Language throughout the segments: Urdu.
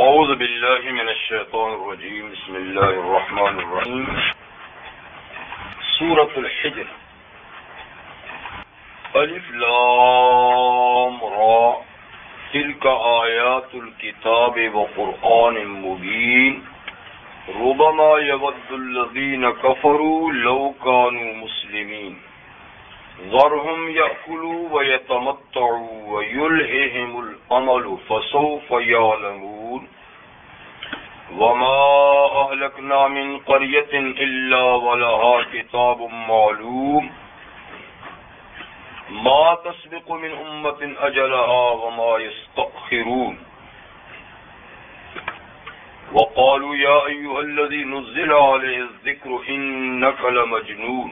اعوذ باللہ من الشیطان الرجیم بسم اللہ الرحمن الرحیم سورۃ الحجر الف لام را تلک آیات الکتاب وقرآن مبین ربما یود الذین کفروا لو کانوا مسلمین ذرهم یأکلوا ویتمتعوا ویلہہم الامل فسوف یعلمون وما اہلکنا من قریۃ الا ولها کتاب معلوم ما تسبق من امۃ اجلها وما یستأخرون وقالوا یا ایھا الذی نزل علیہ الذکر انک لمجنون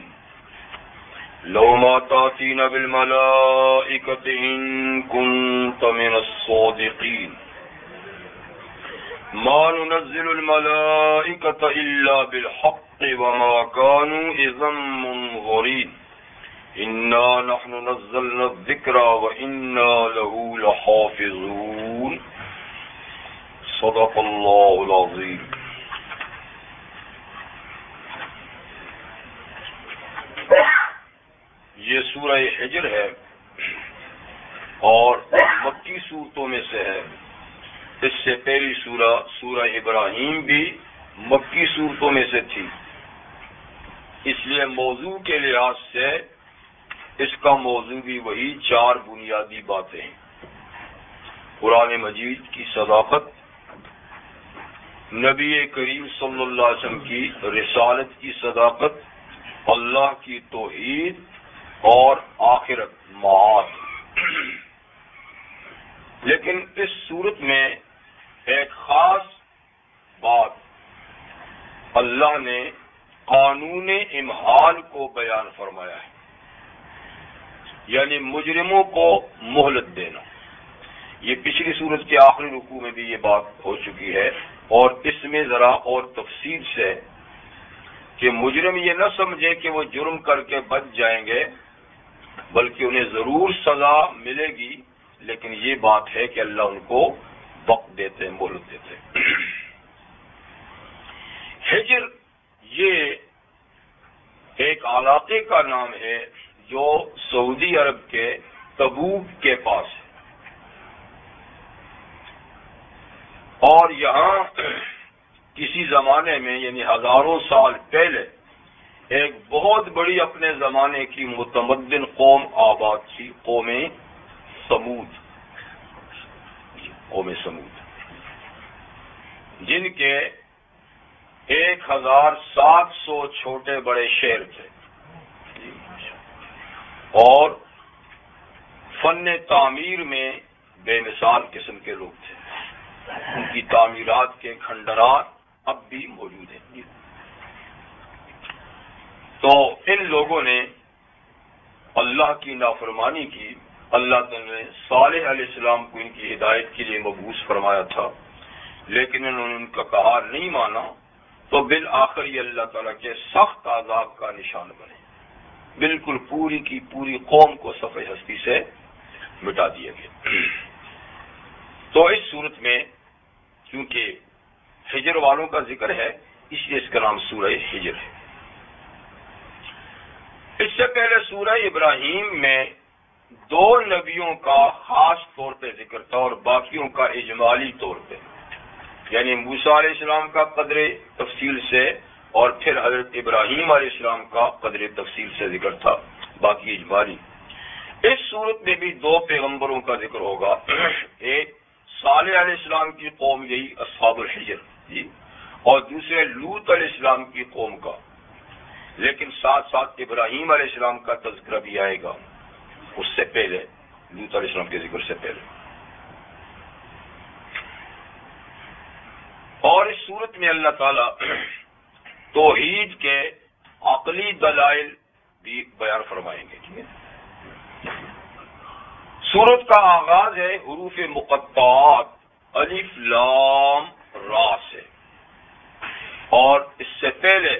لو ما تأتینا بالملائکۃ ان کنت من الصادقین ما ننزل الملائکۃ الا بالحق وما كانوا اذا منظرین انا نحن نزلنا الذکر وانا له لحافظون صدق اللہ العظیم. یہ سورہ حجر ہے اور مکی صورتوں میں سے ہے. اس سے پہلی سورہ ابراہیم بھی مکی صورتوں میں سے تھی. اس لیے موضوع کے لحاظ سے اس کا موضوع بھی وہی چار بنیادی باتیں ہیں: قرآن مجید کی صداقت، نبی کریم صلی اللہ علیہ وسلم کی رسالت کی صداقت، اللہ کی توحید اور آخرت معاد. لیکن اس صورت میں ایک خاص بات اللہ نے قانون امہال کو بیان فرمایا ہے، یعنی مجرموں کو مہلت دینا. یہ پچھلی صورت کے آخری رکوع میں بھی یہ بات ہو چکی ہے، اور اس میں ذرا اور تفصیل سے کہ مجرم یہ نہ سمجھے کہ وہ جرم کر کے بچ جائیں گے، بلکہ انہیں ضرور سزا ملے گی. لیکن یہ بات ہے کہ اللہ ان کو وقت دیتے ہیں، مہلت دیتے ہیں. حجر یہ ایک علاقے کا نام ہے جو سعودی عرب کے تبوک کے پاس ہے، اور یہاں کسی زمانے میں یعنی ہزاروں سال پہلے ایک بہت بڑی اپنے زمانے کی متمدن قوم آباد تھی، قوم سمود، جن کے 1700 چھوٹے بڑے شہر تھے، اور فن تعمیر میں بے مثال قسم کے لوگ تھے. ان کی تعمیرات کے کھنڈرات اب بھی موجود ہیں. تو ان لوگوں نے اللہ کی نافرمانی کی. اللہ تعالیٰ نے صالح علیہ السلام کو ان کی ہدایت کے لیے مبعوث فرمایا تھا، لیکن انہوں نے ان کا کہا نہیں مانا، تو بالآخر یہ اللہ تعالیٰ کے سخت عذاب کا نشان بنے. بالکل پوری کی پوری قوم کو صفحہ ہستی سے مٹا دیا گیا. تو اس صورت میں کیونکہ حجر والوں کا ذکر ہے، اس لیے اس کا نام سورہ حجر ہے. اس سے پہلے سورہ ابراہیم میں 2 نبیوں کا خاص طور پہ ذکر تھا اور باقیوں کا اجمالی طور پہ، یعنی موسیٰ علیہ السلام کا قدر تفصیل سے اور پھر حضرت ابراہیم علیہ السلام کا قدر تفصیل سے ذکر تھا، باقی اجمالی. اس صورت میں بھی 2 پیغمبروں کا ذکر ہوگا. ایک صالح علیہ السلام کی قوم، یہی اصحاب الحجر، اور دوسرے لوط علیہ السلام کی قوم کا. لیکن ساتھ ساتھ ابراہیم علیہ السلام کا تذکرہ بھی آئے گا اس سے پہلے، لوط علیہ السلام کے ذکر سے پہلے. اور اس صورت میں اللہ تعالی توحید کے عقلی دلائل بھی بیان فرمائیں گے. ٹھیک ہے. سورت کا آغاز ہے حروف مقطعات الف لام را سے، اور اس سے پہلے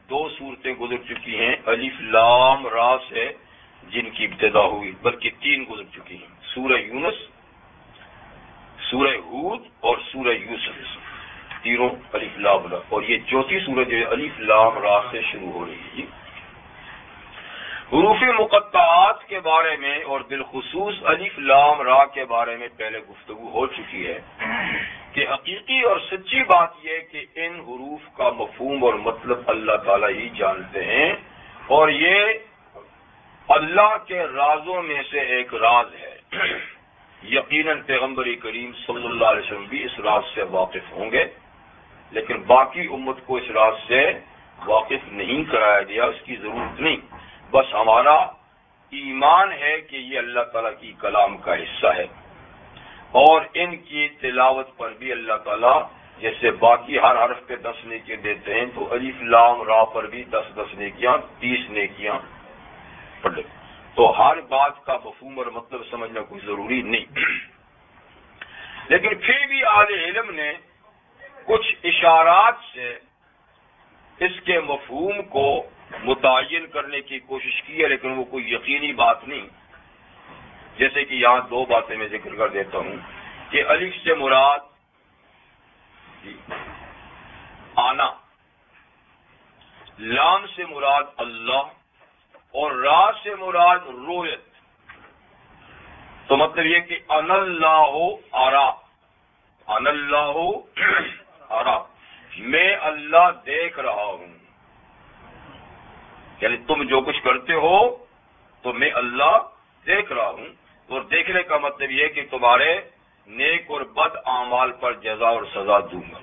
2 صورتیں گزر چکی ہیں الف لام را سے جن کی ابتدا ہوئی، بلکہ 3 گزر چکی ہیں: سورہ یونس، سورہ ہود اور سورہ یوسف. قبل، اور یہ چوتھی سورت جو الف لام را سے شروع ہو رہی ہے۔ حروف مقطعات کے بارے میں اور بالخصوص الف لام را کے بارے میں پہلے گفتگو ہو چکی ہے کہ حقیقی اور سچی بات یہ کہ ان حروف کا مفہوم اور مطلب اللہ تعالیٰ ہی جانتے ہیں، اور یہ اللہ کے رازوں میں سے ایک راز ہے۔ یقیناً پیغمبر کریم صلی اللہ علیہ وسلم بھی اس راز سے واقف ہوں گے، لیکن باقی امت کو اس راز سے واقف نہیں کرایا گیا، اس کی ضرورت نہیں۔ بس ہمارا ایمان ہے کہ یہ اللہ تعالیٰ کی کلام کا حصہ ہے، اور ان کی تلاوت پر بھی اللہ تعالیٰ جیسے باقی ہر حرف پہ 10 نیکیاں دیتے ہیں، تو الف لام را پر بھی 10 نیکیاں، 30 نیکیاں پڑھ لیں۔ تو ہر بات کا مفہوم اور مطلب سمجھنا کوئی ضروری نہیں، لیکن پھر بھی اہل علم نے کچھ اشارات سے اس کے مفہوم کو متعین کرنے کی کوشش کی ہے، لیکن وہ کوئی یقینی بات نہیں۔ جیسے کہ یہاں 2 باتیں میں ذکر کر دیتا ہوں کہ الف سے مراد آنا، لام سے مراد اللہ، اور را سے مراد رویت۔ تو مطلب یہ کہ ان اللہ ارا، ان اللہ ارا، میں اللہ دیکھ رہا ہوں، یعنی تم جو کچھ کرتے ہو تو میں اللہ دیکھ رہا ہوں، اور دیکھنے کا مطلب یہ کہ تمہارے نیک اور بد اعمال پر جزا اور سزا دوں گا۔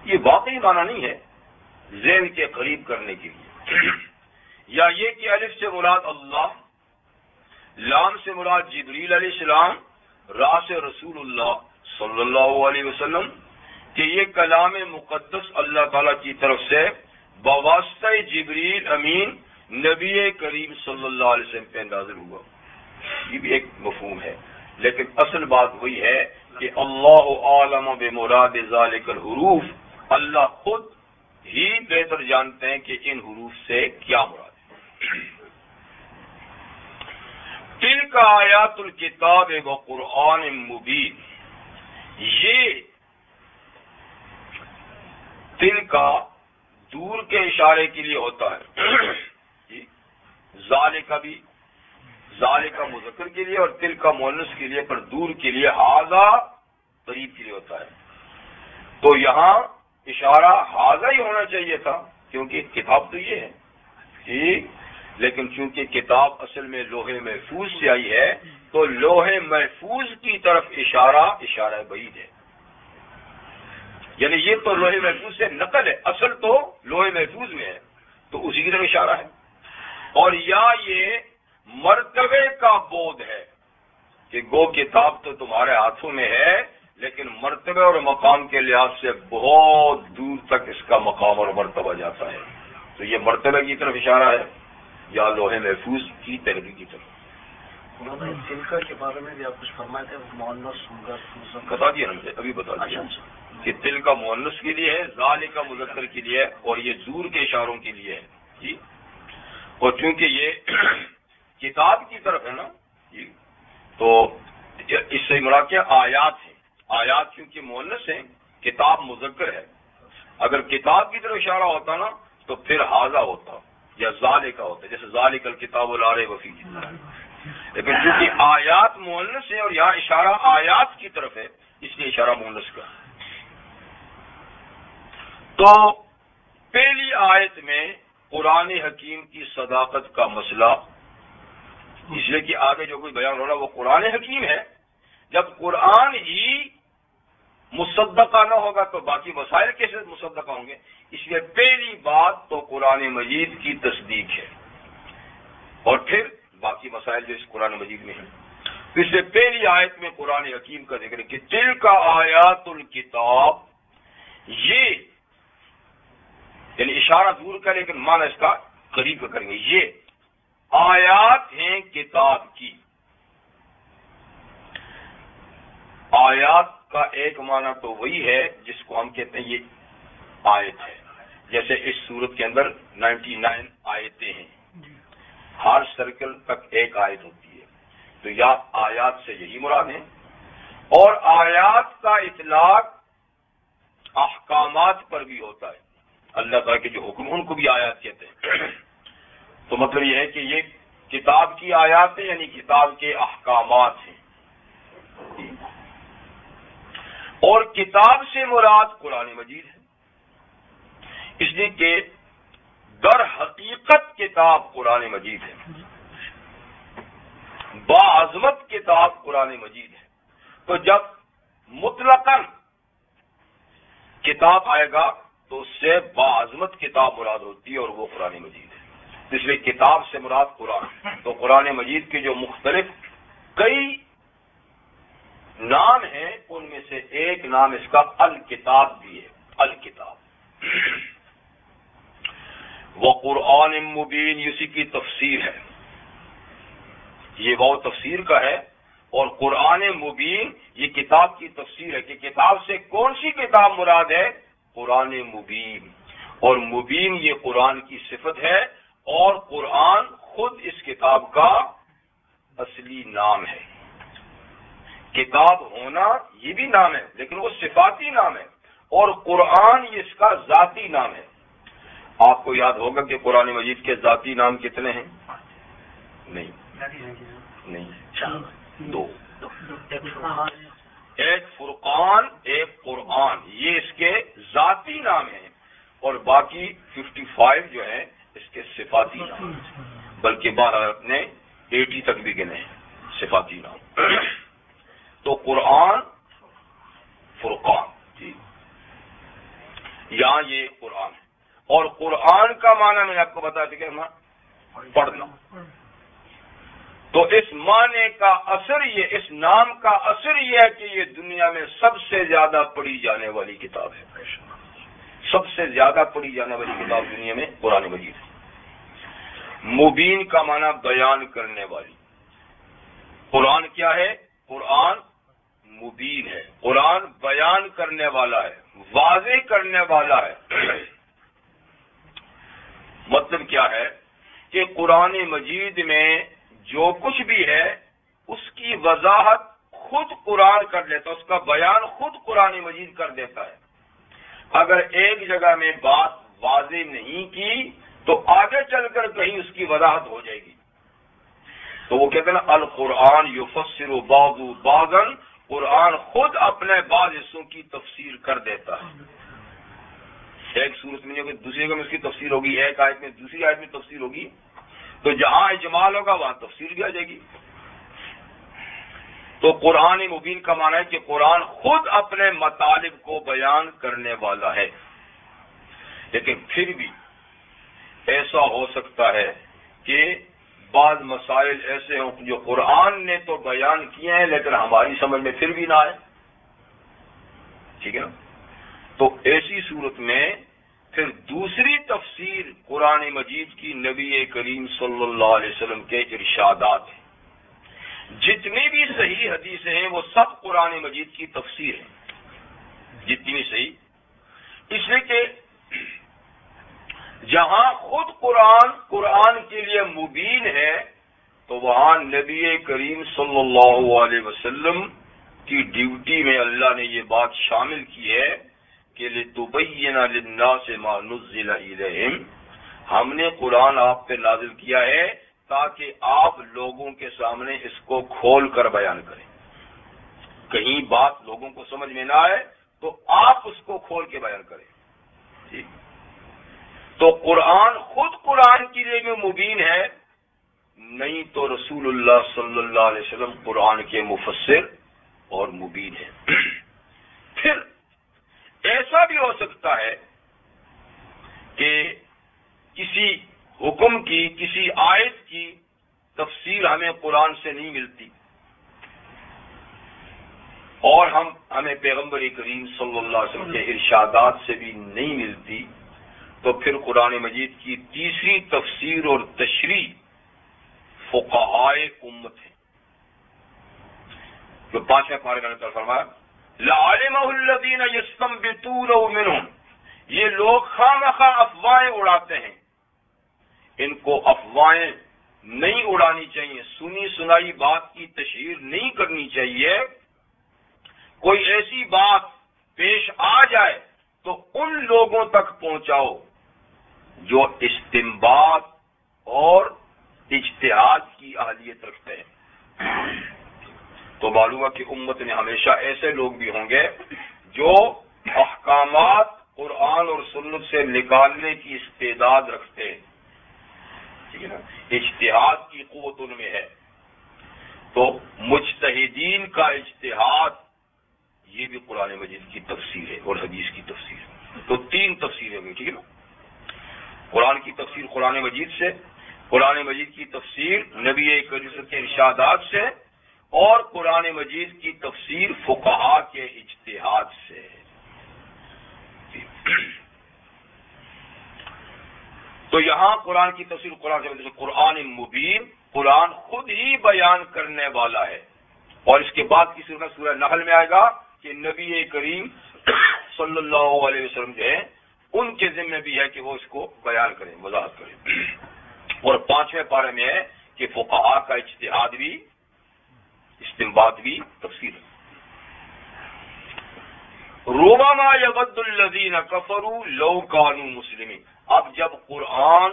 یہ واقعی معنی نہیں ہے ذہن کے قریب کرنے کے لیے، یا یہ کہ الف سے مراد اللہ، لام سے مراد جبریل علیہ السلام، را سے رسول اللہ صلی اللہ علیہ وسلم، کہ یہ کلام مقدس اللہ تعالیٰ کی طرف سے بواسطہ جبریل امین نبی کریم صلی اللہ علیہ وسلم پہ نازل ہوا۔ یہ بھی ایک مفہوم ہے، لیکن اصل بات وہی ہے کہ اللہ عالم بمراد ذالک الحروف، اللہ خود ہی بہتر جانتے ہیں کہ ان حروف سے کیا مراد ہے۔ تلک آیات الکتاب و قرآن مبین، یہ تل کا دور کے اشارے کے لیے ہوتا ہے، ذالک کا بھی، ذالک کا مذکر کے لیے اور تل کا مؤنث کے لیے، پر دور کے لیے، ھذا قریب کے لیے ہوتا ہے۔ تو یہاں اشارہ ھذا ہی ہونا چاہیے تھا، کیونکہ کتاب تو یہ ہے، ٹھیک، لیکن چونکہ کتاب اصل میں لوح محفوظ سے آئی ہے، تو لوح محفوظ کی طرف اشارہ بعید ہے، یعنی یہ تو لوح محفوظ سے نقل ہے، اصل تو لوح محفوظ میں ہے، تو اسی کی طرف اشارہ ہے۔ اور یا یہ مرتبے کا بود ہے کہ گو کتاب تو تمہارے ہاتھوں میں ہے، لیکن مرتبے اور مقام کے لحاظ سے بہت دور تک اس کا مقام اور مرتبہ جاتا ہے، تو یہ مرتبہ کی طرف اشارہ ہے یا لوح محفوظ کی تحریر کی طرف۔ تلکا کے بارے میں بھی آپ کچھ فرمائے تھے، بتا دیا ہم سے، ابھی بتا دیا کہ تل کا مؤنث کے لیے ہے، ذالک کا مذکر کے لیے ہے، اور یہ دور کے اشاروں کے لیے ہے جی۔ اور چونکہ یہ کتاب کی طرف ہے نا جی، تو اس سے مراد کیا آیات ہیں، آیات کیونکہ مؤنث ہیں، کتاب مذکر ہے۔ اگر کتاب کی طرف اشارہ ہوتا نا تو پھر ھذا ہوتا یا ذالک ہوتا، جیسے ذالک الکتاب لا ریب فیہ، لیکن چونکہ آیات مؤنث ہے اور یہاں اشارہ آیات کی طرف ہے، اس لیے اشارہ مؤنث کا۔ تو پہلی آیت میں قرآن حکیم کی صداقت کا مسئلہ، اس لیے کہ آگے جو کوئی بیان ہو رہا ہے وہ قرآن حکیم ہے، جب قرآن ہی مصدقہ نہ ہوگا تو باقی مسائل کیسے مصدقہ ہوں گے؟ اس لیے پہلی بات تو قرآن مجید کی تصدیق ہے، اور پھر باقی مسائل جو اس قرآن مجید میں ہیں۔ اس لیے پہلی آیت میں قرآن حکیم کا ذکر ہے کہ تلک آیات الکتاب، یہ یعنی اشارہ دور کا لیکن معنی اس کا قریب کا کریں گے، یہ آیات ہیں کتاب کی۔ آیات کا ایک معنی تو وہی ہے جس کو ہم کہتے ہیں یہ آیت ہے، جیسے اس سورت کے اندر 99 آیتیں ہیں، ہر سرکل تک ایک آیت ہوتی ہے، تو یا آیات سے یہی مراد ہے۔ اور آیات کا اطلاق احکامات پر بھی ہوتا ہے. اللہ تعالیٰ کے جو حکم ان کو بھی آیات کہتے ہیں. تو مطلب یہ ہے کہ یہ کتاب کی آیات ہیں، یعنی کتاب کے احکامات ہیں. اور کتاب سے مراد قرآن مجید ہے، اس لیے کہ در حقیقت کتاب قرآن مجید ہے، باعظمت کتاب قرآن مجید ہے. تو جب مطلقاً کتاب آئے گا تو اس سے باعظمت کتاب مراد ہوتی ہے، اور وہ قرآن مجید ہے. اس لیے کتاب سے مراد قرآن. تو قرآن مجید کے جو مختلف کئی نام ہیں، ان میں سے ایک نام اس کا الکتاب بھی ہے. الکتاب وہ قرآن مبین، اسی کی تفسیر ہے. یہ وہ تفسیر کا ہے، اور قرآن مبین یہ کتاب کی تفسیر ہے کہ کتاب سے کون سی کتاب مراد ہے؟ قرآن مبین. اور مبین یہ قرآن کی صفت ہے، اور قرآن خود اس کتاب کا اصلی نام ہے. کتاب ہونا یہ بھی نام ہے، لیکن وہ صفاتی نام ہے، اور قرآن یہ اس کا ذاتی نام ہے. آپ کو یاد ہوگا کہ قرآن مجید کے ذاتی نام کتنے ہیں؟ نہیں، دو. ایک فرقان، ایک قرآن، یہ اس کے ذاتی نام ہیں، اور باقی 55 جو ہیں اس کے صفاتی نام ہیں. بلکہ بہرحال اپنے 80 تک بھی گنے ہیں صفاتی نام. تو قرآن، فرقان، جی یہاں یہ قرآن ہے. اور قرآن کا معنی میں نے آپ کو بتا دیا پڑھنا. تو اس معنی کا اثر یہ، اس نام کا اثر یہ ہے کہ یہ دنیا میں سب سے زیادہ پڑھی جانے والی کتاب ہے. سب سے زیادہ پڑھی جانے والی کتاب دنیا میں قرآن مجید ہے. مبین کا معنی بیان کرنے والی. قرآن کیا ہے؟ قرآن مبین ہے. قرآن بیان کرنے والا ہے، واضح کرنے والا ہے. مطلب کیا ہے کہ قرآن مجید میں جو کچھ بھی ہے اس کی وضاحت خود قرآن کر دیتا ہے، اس کا بیان خود قرآن مجید کر دیتا ہے. اگر ایک جگہ میں بات واضح نہیں کی تو آگے چل کر کہیں اس کی وضاحت ہو جائے گی. تو وہ کہتے ہیں نا القرآن یفسر بعض بعضا، قرآن خود اپنے بعض حصوں کی تفسیر کر دیتا ہے. ایک صورت میں نہیں ہوگی، دوسری جگہ میں اس کی تفسیر ہوگی، ایک آیت میں دوسری آیت میں تفسیر ہوگی. تو جہاں اجمال ہوگا وہاں تفسیر بھی آ جائے گی. تو قرآن مبین کا معنی ہے کہ قرآن خود اپنے مطالب کو بیان کرنے والا ہے. لیکن پھر بھی ایسا ہو سکتا ہے کہ بعض مسائل ایسے ہوں جو قرآن نے تو بیان کیے ہیں لیکن ہماری سمجھ میں پھر بھی نہ آئے. ٹھیک ہے نا؟ تو ایسی صورت میں پھر دوسری تفسیر قرآن مجید کی نبی کریم صلی اللہ علیہ وسلم کے ارشادات ہیں. جتنی بھی صحیح حدیثیں ہیں وہ سب قرآن مجید کی تفسیر ہیں، جتنی بھی صحیح. اس لیے کہ جہاں خود قرآن کے لیے مبین ہے تو وہاں نبی کریم صلی اللہ علیہ وسلم کی ڈیوٹی میں اللہ نے یہ بات شامل کی ہے کہ لِتُبَيِّنَ لِلنَّاسِ مَا نُزِّلَ إِلَيْهِمْ، ہم نے قرآن آپ پہ نازل کیا ہے تاکہ آپ لوگوں کے سامنے اس کو کھول کر بیان کریں. کہیں بات لوگوں کو سمجھ میں نہ آئے تو آپ اس کو کھول کے بیان کریں. ٹھیک. تو قرآن خود قرآن کے لیے بھی مبین ہے، نہیں تو رسول اللہ صلی اللہ علیہ وسلم قرآن کے مفسر اور مبین ہے. پھر ایسا بھی ہو سکتا ہے کہ کسی حکم کی، کسی آیت کی تفسیر ہمیں قرآن سے نہیں ملتی اور ہمیں پیغمبر کریم صلی اللہ علیہ وسلم کے ارشادات سے بھی نہیں ملتی، تو پھر قرآن مجید کی تیسری تفسیر اور تشریح فقہائے امت ہے. جو 5ویں پارے کا نقل فرمایا لَعَلِمَهُ الَّذِينَ يَسْتَنبِطُونَهُ مِنْهُمْ، یہ لوگ خامخواہ افواہیں اڑاتے ہیں. ان کو افواہیں نہیں اڑانی چاہیے، سنی سنائی بات کی تشہیر نہیں کرنی چاہیے. کوئی ایسی بات پیش آ جائے لوگوں تک پہنچاؤ جو استنباط اور اجتہاد کی اہلیت رکھتے ہیں. تو معلوم ہے کہ امت میں ہمیشہ ایسے لوگ بھی ہوں گے جو احکامات قرآن اور سنت سے نکالنے کی استعداد رکھتے ہیں. ٹھیک ہے نا, اجتہاد کی قوت ان میں ہے. تو مجتہدین کا اجتہاد یہ بھی قرآن مجید کی تفسیر ہے اور حدیث کی تفسیر ہے. تو 3 تفسیریں ہوئی. ٹھیک ہے نا, قرآن کی تفسیر قرآن مجید سے, قرآن مجید کی تفسیر نبی کریم کے ارشادات سے, اور قرآن مجید کی تفسیر فقہا کے اجتہاد سے. تو یہاں قرآن کی تفسیر قرآن سے قرآن مبین, قرآن خود ہی بیان کرنے والا ہے. اور اس کے بعد کی سورہ سورہ نحل میں آئے گا کہ نبی کریم صلی اللہ علیہ وسلم جو ہے ان کے ذمہ بھی ہے کہ وہ اس کو بیان کریں, وضاحت کریں. اور 5ویں پارے میں ہے کہ فقہا کا اجتہاد بھی, استنباط بھی, تفسیر ہے. ربما یود الذین کفروا لو کانوا مسلمین. اب جب قرآن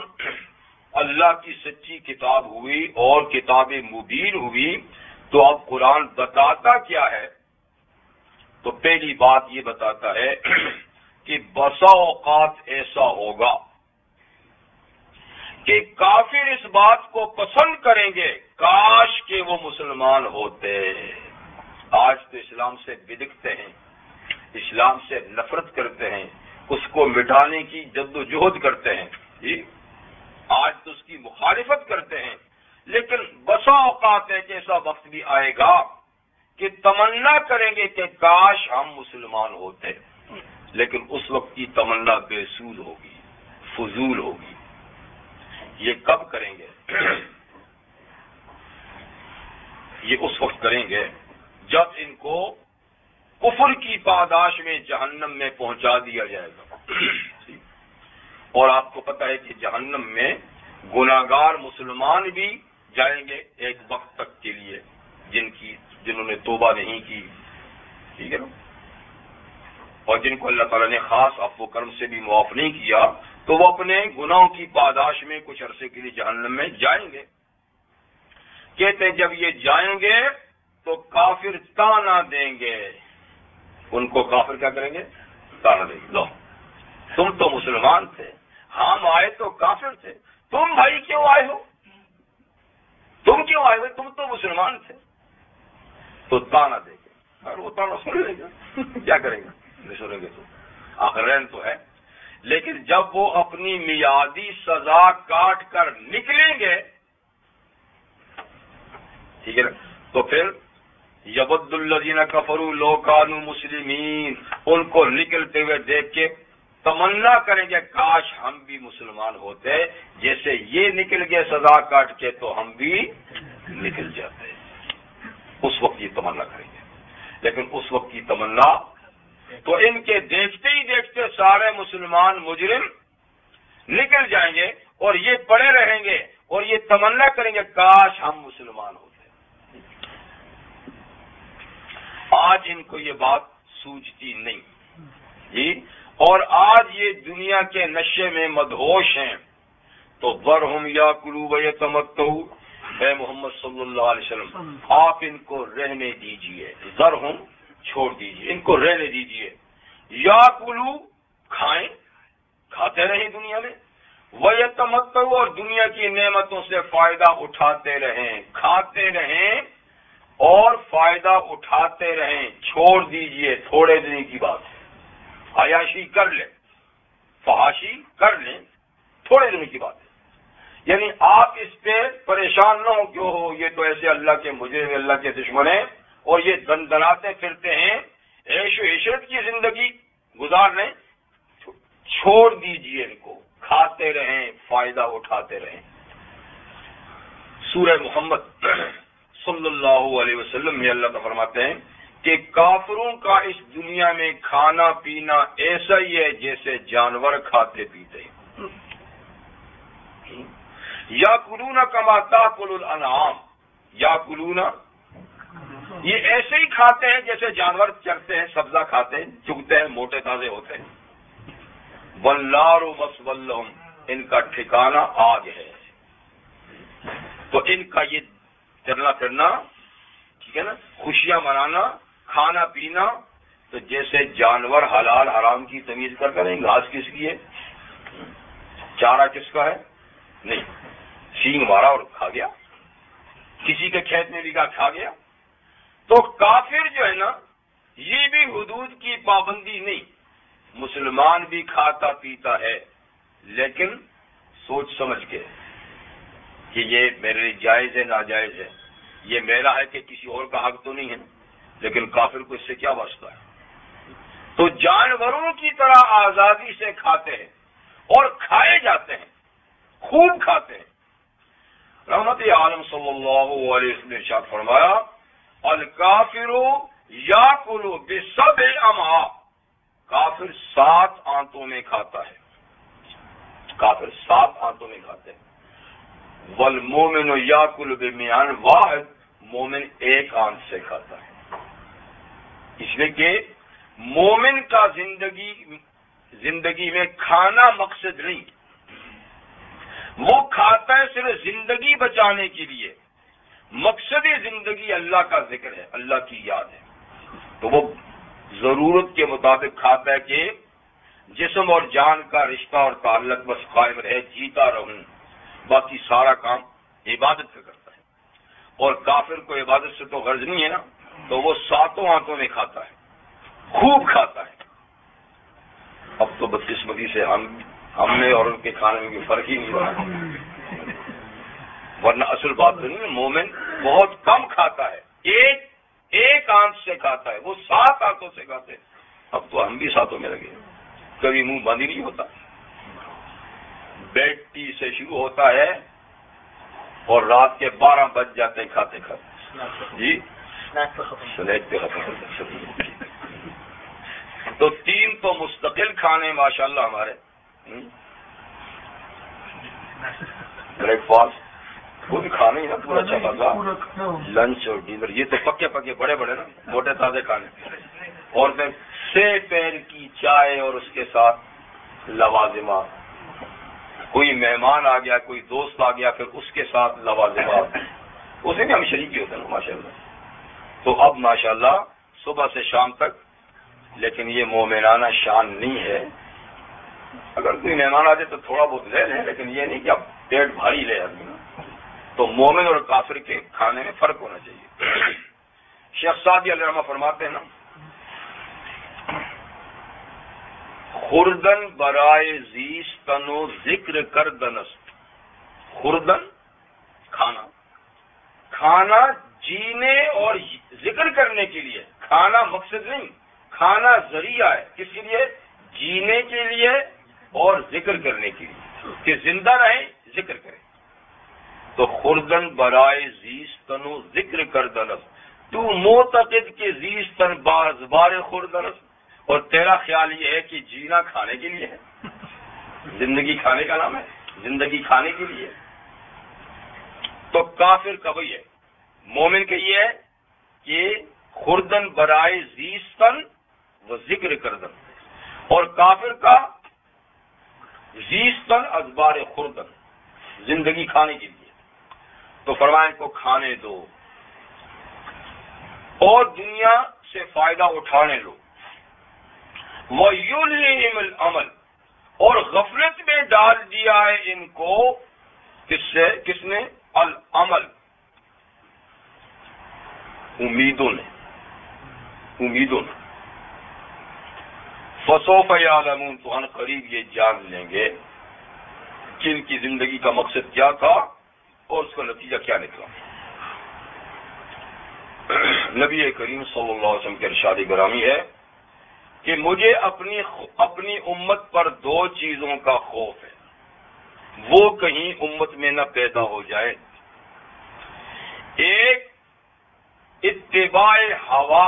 اللہ کی سچی کتاب ہوئی اور کتاب مبین ہوئی تو اب قرآن بتاتا کیا ہے؟ تو پہلی بات یہ بتاتا ہے کہ بسا اوقات ایسا ہوگا کہ کافر اس بات کو پسند کریں گے کاش کہ وہ مسلمان ہوتے. آج تو اسلام سے بدکتے ہیں, اسلام سے نفرت کرتے ہیں, اس کو مٹانے کی جد و جہد کرتے ہیں. جی آج تو اس کی مخالفت کرتے ہیں. لیکن بسا اوقات ایک ایسا وقت بھی آئے گا کہ تمنا کریں گے کہ کاش ہم مسلمان ہوتے, لیکن اس وقت کی تمنا بے سود ہوگی, فضول ہوگی. یہ کب کریں گے؟ یہ اس وقت کریں گے جب ان کو کفر کی پاداش میں جہنم میں پہنچا دیا جائے گا. اور آپ کو پتہ ہے کہ جہنم میں گناہگار مسلمان بھی جائیں گے ایک وقت تک کے لیے, جنہوں نے توبہ نہیں کی. ٹھیک ہے نا, اور جن کو اللہ تعالیٰ نے خاص عفو و کرم سے بھی معاف نہیں کیا تو وہ اپنے گناہوں کی پاداش میں کچھ عرصے کے لیے جہنم میں جائیں گے. کہتے جب یہ جائیں گے تو کافر تانا دیں گے. ان کو کافر کیا کریں گے؟ تانا دیں گے. لو تم تو مسلمان تھے, ہم آئے تو کافر تھے, تم بھائی کیوں آئے ہو؟ تم کیوں آئے ہوئے؟ تم تو مسلمان تھے. تو تانا دیں گے, اور وہ تانا سن لیں گے. کیا کریں گے؟ نہیں سنیں گے تو آخرین تو ہے. لیکن جب وہ اپنی میادی سزا کاٹ کر نکلیں گے, ٹھیک ہے نا, تو پھر یود الذین کفروا لو کانوا مسلمین, ان کو نکلتے ہوئے دیکھ کے تمنا کریں گے کاش ہم بھی مسلمان ہوتے, جیسے یہ نکل گئے سزا کاٹ کے تو ہم بھی نکل جاتے. اس وقت یہ تمنا کریں گے. لیکن اس وقت کی تمنا تو ان کے دیکھتے ہی دیکھتے سارے مسلمان مجرم نکل جائیں گے اور یہ پڑے رہیں گے اور یہ تمنا کریں گے کاش ہم مسلمان ہوتے. آج ان کو یہ بات سوچتی نہیں جی, اور آج یہ دنیا کے نشے میں مدہوش ہیں. تو ذرہم یاکلوا ویتمتعوا, اے محمد صلی اللہ علیہ وسلم آپ ان کو رہنے دیجئے. ذرہم چھوڑ دیجئے, ان کو رہنے دیجئے. یاکلوا کھائیں, کھاتے رہیں دنیا میں, ویتمتعوا اور دنیا کی نعمتوں سے فائدہ اٹھاتے رہیں, کھاتے رہیں اور فائدہ اٹھاتے رہیں. چھوڑ دیجئے, تھوڑے دن کی بات ہے. عیاشی کر لیں, فحاشی کر لیں, تھوڑے دن کی بات ہے. یعنی آپ اس پہ پریشان نہ ہو کہ ہو یہ تو ایسے اللہ کے مجرم, اللہ کے دشمن ہیں اور یہ دندناتے پھرتے ہیں, عیش و عشرت کی زندگی گزار لیں. چھوڑ دیجئے ان کو, کھاتے رہیں, فائدہ اٹھاتے رہیں. سورہ محمد صلی اللہ علیہ وسلم میں اللہ تعالیٰ فرماتے ہیں کہ کافروں کا اس دنیا میں کھانا پینا ایسا ہی ہے جیسے جانور کھاتے پیتے ہیں. یاکلون کما تاکل الانعام, یاکلون یہ ایسے ہی کھاتے ہیں جیسے جانور چرتے ہیں, سبزہ کھاتے ہیں, چگتے ہیں, موٹے تازے ہوتے ہیں. والنار مثوی لہم، ان کا ٹھکانہ آگ ہے. تو ان کا یہ چلنا پھرنا، ٹھیک ہے نا، خوشیاں منانا، کھانا پینا، تو جیسے جانور حلال حرام کی تمیز کرتا نہیں، گھاس کس کی ہے، چارہ کس کا ہے، نہیں، سینگ مارا اور کھا گیا، کسی کے کھیت میں بھی کھا گیا. تو کافر جو ہے نا، یہ بھی حدود کی پابندی نہیں، مسلمان بھی کھاتا پیتا ہے، لیکن سوچ سمجھ کے کہ یہ میرے لیے جائز ہے ناجائز ہے، یہ میرا ہے کہ کسی اور کا حق تو نہیں ہے. لیکن کافر کو اس سے کیا واسطہ ہے؟ تو جانوروں کی طرح آزادی سے کھاتے ہیں اور کھائے جاتے ہیں، خوب کھاتے ہیں. رحمت عالم صلی اللہ علیہ وسلم نے ارشاد فرمایا، الکافر یاکل بسبع امعاء، کافر 7 آنتوں میں کھاتا ہے، کافر 7 آنتوں میں کھاتے ہیں. والمومن یاکل بمیعان واحد، مومن 1 آنت سے کھاتا ہے. اس لیے کہ مومن کا زندگی میں کھانا مقصد نہیں، وہ کھاتا ہے صرف زندگی بچانے کے لیے. مقصد زندگی اللہ کا ذکر ہے، اللہ کی یاد ہے. تو وہ ضرورت کے مطابق کھاتا ہے کہ جسم اور جان کا رشتہ اور تعلق بس قائم رہے، جیتا رہوں، باقی سارا کام عبادت کا کرتا ہے. اور کافر کو عبادت سے تو غرض نہیں ہے نا، تو وہ 7 آنتوں میں کھاتا ہے، خوب کھاتا ہے. اب تو بدقسمتی سے ہم میں اور ان کے کھانے میں کوئی فرق ہی نہیں رہا، ورنہ اصل بات تو نہیں، مومن بہت کم کھاتا ہے، ایک آنت سے کھاتا ہے، وہ 7 آنتوں سے کھاتے ہیں. اب تو ہم بھی 7 میں لگے، کبھی منہ بند ہی نہیں ہوتا. بیڈ ٹی سے شروع ہوتا ہے اور رات کے 12 بج جاتے ہیں کھاتے کھاتے. جی سلیٹ پہ ختم ہوتا ہے. تو 3 تو مستقل کھانے ماشاءاللہ ہمارے، بریک فاسٹ وہ بھی کھانا ہی نا پورا اچھا خاصا، لنچ اور ڈنر یہ تو پکے بڑے نا موٹے تازے کھانے. اور پھر 6 پیر کی چائے اور اس کے ساتھ لوازمات. کوئی مہمان آ گیا، کوئی دوست آ گیا، پھر اس کے ساتھ لوازمات، اسے بھی ہم شریک ہوتے ہیں ماشاءاللہ. تو اب ماشاءاللہ صبح سے شام تک. لیکن یہ مومنانہ شان نہیں ہے. اگر کوئی مہمان آ جائے تو تھوڑا بہت لے لیں، لیکن یہ نہیں کہ اب پیٹ بھاری لے آدمی. تو مومن اور کافر کے کھانے میں فرق ہونا چاہیے. شیخ سعدی علیہ رحمہ فرماتے ہیں نا، خوردن برائے زیستن و ذکر کردنست. خوردن کھانا جینے اور ذکر کرنے کے لیے. کھانا مقصد نہیں، کھانا ذریعہ ہے. کس کے لیے؟ جینے کے لیے اور ذکر کرنے کے لیے، کہ زندہ رہیں، ذکر کریں. تو خوردن برائے زیستن و ذکر کردنست. تو معتقد کہ زیستن بار خوردنست، اور تیرا خیال یہ ہے کہ جینا کھانے کے لیے ہے. زندگی کھانے کا نام ہے، زندگی کھانے کے لیے. تو کافر کا وہی ہے. مومن کا یہ ہے کہ خوردن برائے زیستن و ذکر کردن، اور کافر کا زیستن ازبار خوردن، زندگی کھانے کے لیے. تو فرمائیں کو کھانے دو اور دنیا سے فائدہ اٹھانے لو. وَيُلْهِهِمُ الْعَمَلِ، اور غفلت میں ڈال دیا ہے ان کو. کس نے؟ العمل، امیدوں نے. فَسَوْفَ يَعْلَمُونَ، تو ان قریب یہ جان لیں گے کہ ان کی زندگی کا مقصد کیا تھا اور اس کا نتیجہ کیا نکلا. نبی کریم صلی اللہ علیہ وسلم کے ارشاد گرامی ہے کہ مجھے اپنی امت پر 2 چیزوں کا خوف ہے، وہ کہیں امت میں نہ پیدا ہو جائے. ایک اتباع ہوا،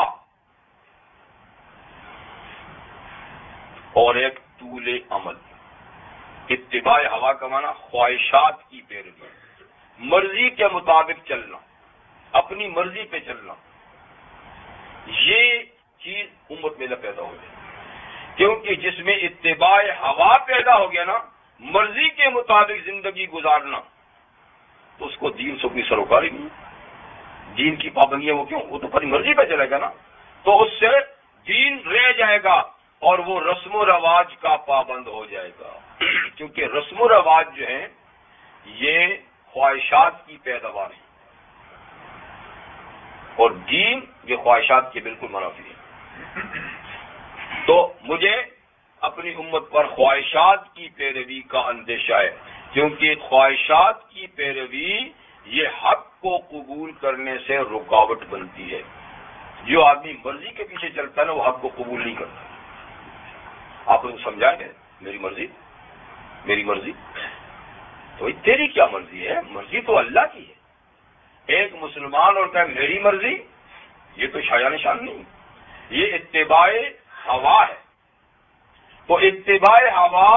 اور ایک طول عمل. اتباع ہوا کا معنی خواہشات کی پیروی، مرضی کے مطابق چلنا، اپنی مرضی پہ چلنا. یہ چیز امت میں نہ پیدا ہو جائے. کیونکہ جس میں اتباع ہوا پیدا ہو گیا نا، مرضی کے مطابق زندگی گزارنا، تو اس کو دین سے کوئی سروکاری نہیں. دین کی پابندیاں وہ کیوں؟ وہ تو اپنی مرضی پہ چلے گا نا، تو اس سے دین رہ جائے گا اور وہ رسم و رواج کا پابند ہو جائے گا. کیونکہ رسم و رواج جو ہیں یہ خواہشات کی پیداوار ہے، اور دین یہ خواہشات کے بالکل منافی ہے. تو مجھے اپنی امت پر خواہشات کی پیروی کا اندیشہ ہے، کیونکہ خواہشات کی پیروی یہ حق کو قبول کرنے سے رکاوٹ بنتی ہے. جو آدمی مرضی کے پیچھے چلتا ہے نا، وہ حق کو قبول نہیں کرتا. آپ ان کو سمجھائیں گے میری مرضی میری مرضی، تو تیری کیا مرضی ہے؟ مرضی تو اللہ کی ہے. ایک مسلمان اور کہے میری مرضی، یہ تو شایع نشان نہیں، یہ اتباع ہوا ہے. تو اتباع ہوا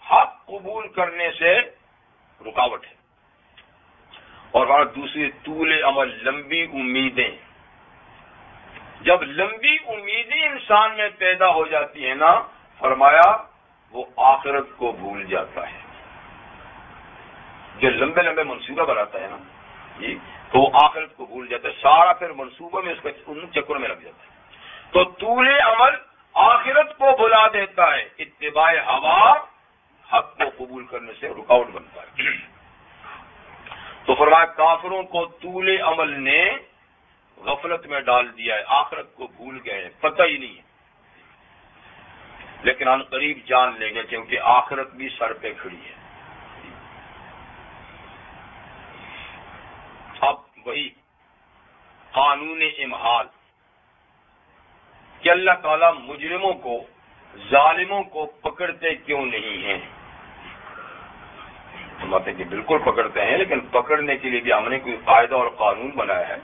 حق قبول کرنے سے رکاوٹ ہے. اور دوسری طول عمل، لمبی امیدیں. جب لمبی امیدیں انسان میں پیدا ہو جاتی ہیں نا، فرمایا وہ آخرت کو بھول جاتا ہے. جو لمبے لمبے منصوبہ بناتا ہے نا جی، تو وہ آخرت کو بھول جاتا ہے. سارا پھر منصوبہ میں اس کا ان چکروں میں لگ جاتا ہے. تو طول عمل آخرت کو بھلا دیتا ہے، اتباع ہوا حق کو قبول کرنے سے رکاوٹ بنتا ہے. تو فرمایا کافروں کو طول عمل نے غفلت میں ڈال دیا ہے، آخرت کو بھول گئے ہیں، پتہ ہی نہیں ہے. لیکن ہم قریب جان لیں گے، کیونکہ آخرت بھی سر پہ کھڑی ہے. اب وہی قانون امہال کہ اللہ تعالیٰ مجرموں کو، ظالموں کو پکڑتے کیوں نہیں ہیں؟ فرماتے ہیں کہ بالکل پکڑتے ہیں، لیکن پکڑنے کے لیے بھی ہم نے کوئی قاعدہ اور قانون بنایا ہے.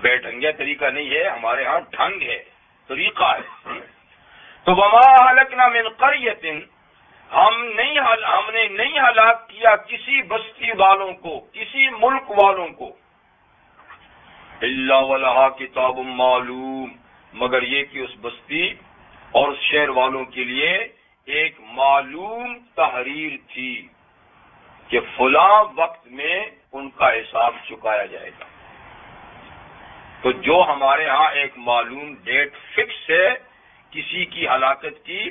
بے ڈھنگیا طریقہ نہیں ہے، ہمارے ہاں ڈھنگ ہے، طریقہ ہے. تو وما اہلکنا من قریۃ، ہم نے نہیں ہلاک کیا کسی بستی والوں کو، کسی ملک والوں کو، الا ولہا کتاب معلوم، مگر یہ کہ اس بستی اور اس شہر والوں کے لیے ایک معلوم تحریر تھی کہ فلاں وقت میں ان کا حساب چکایا جائے گا. تو جو ہمارے ہاں ایک معلوم ڈیٹ فکس ہے کسی کی ہلاکت کی،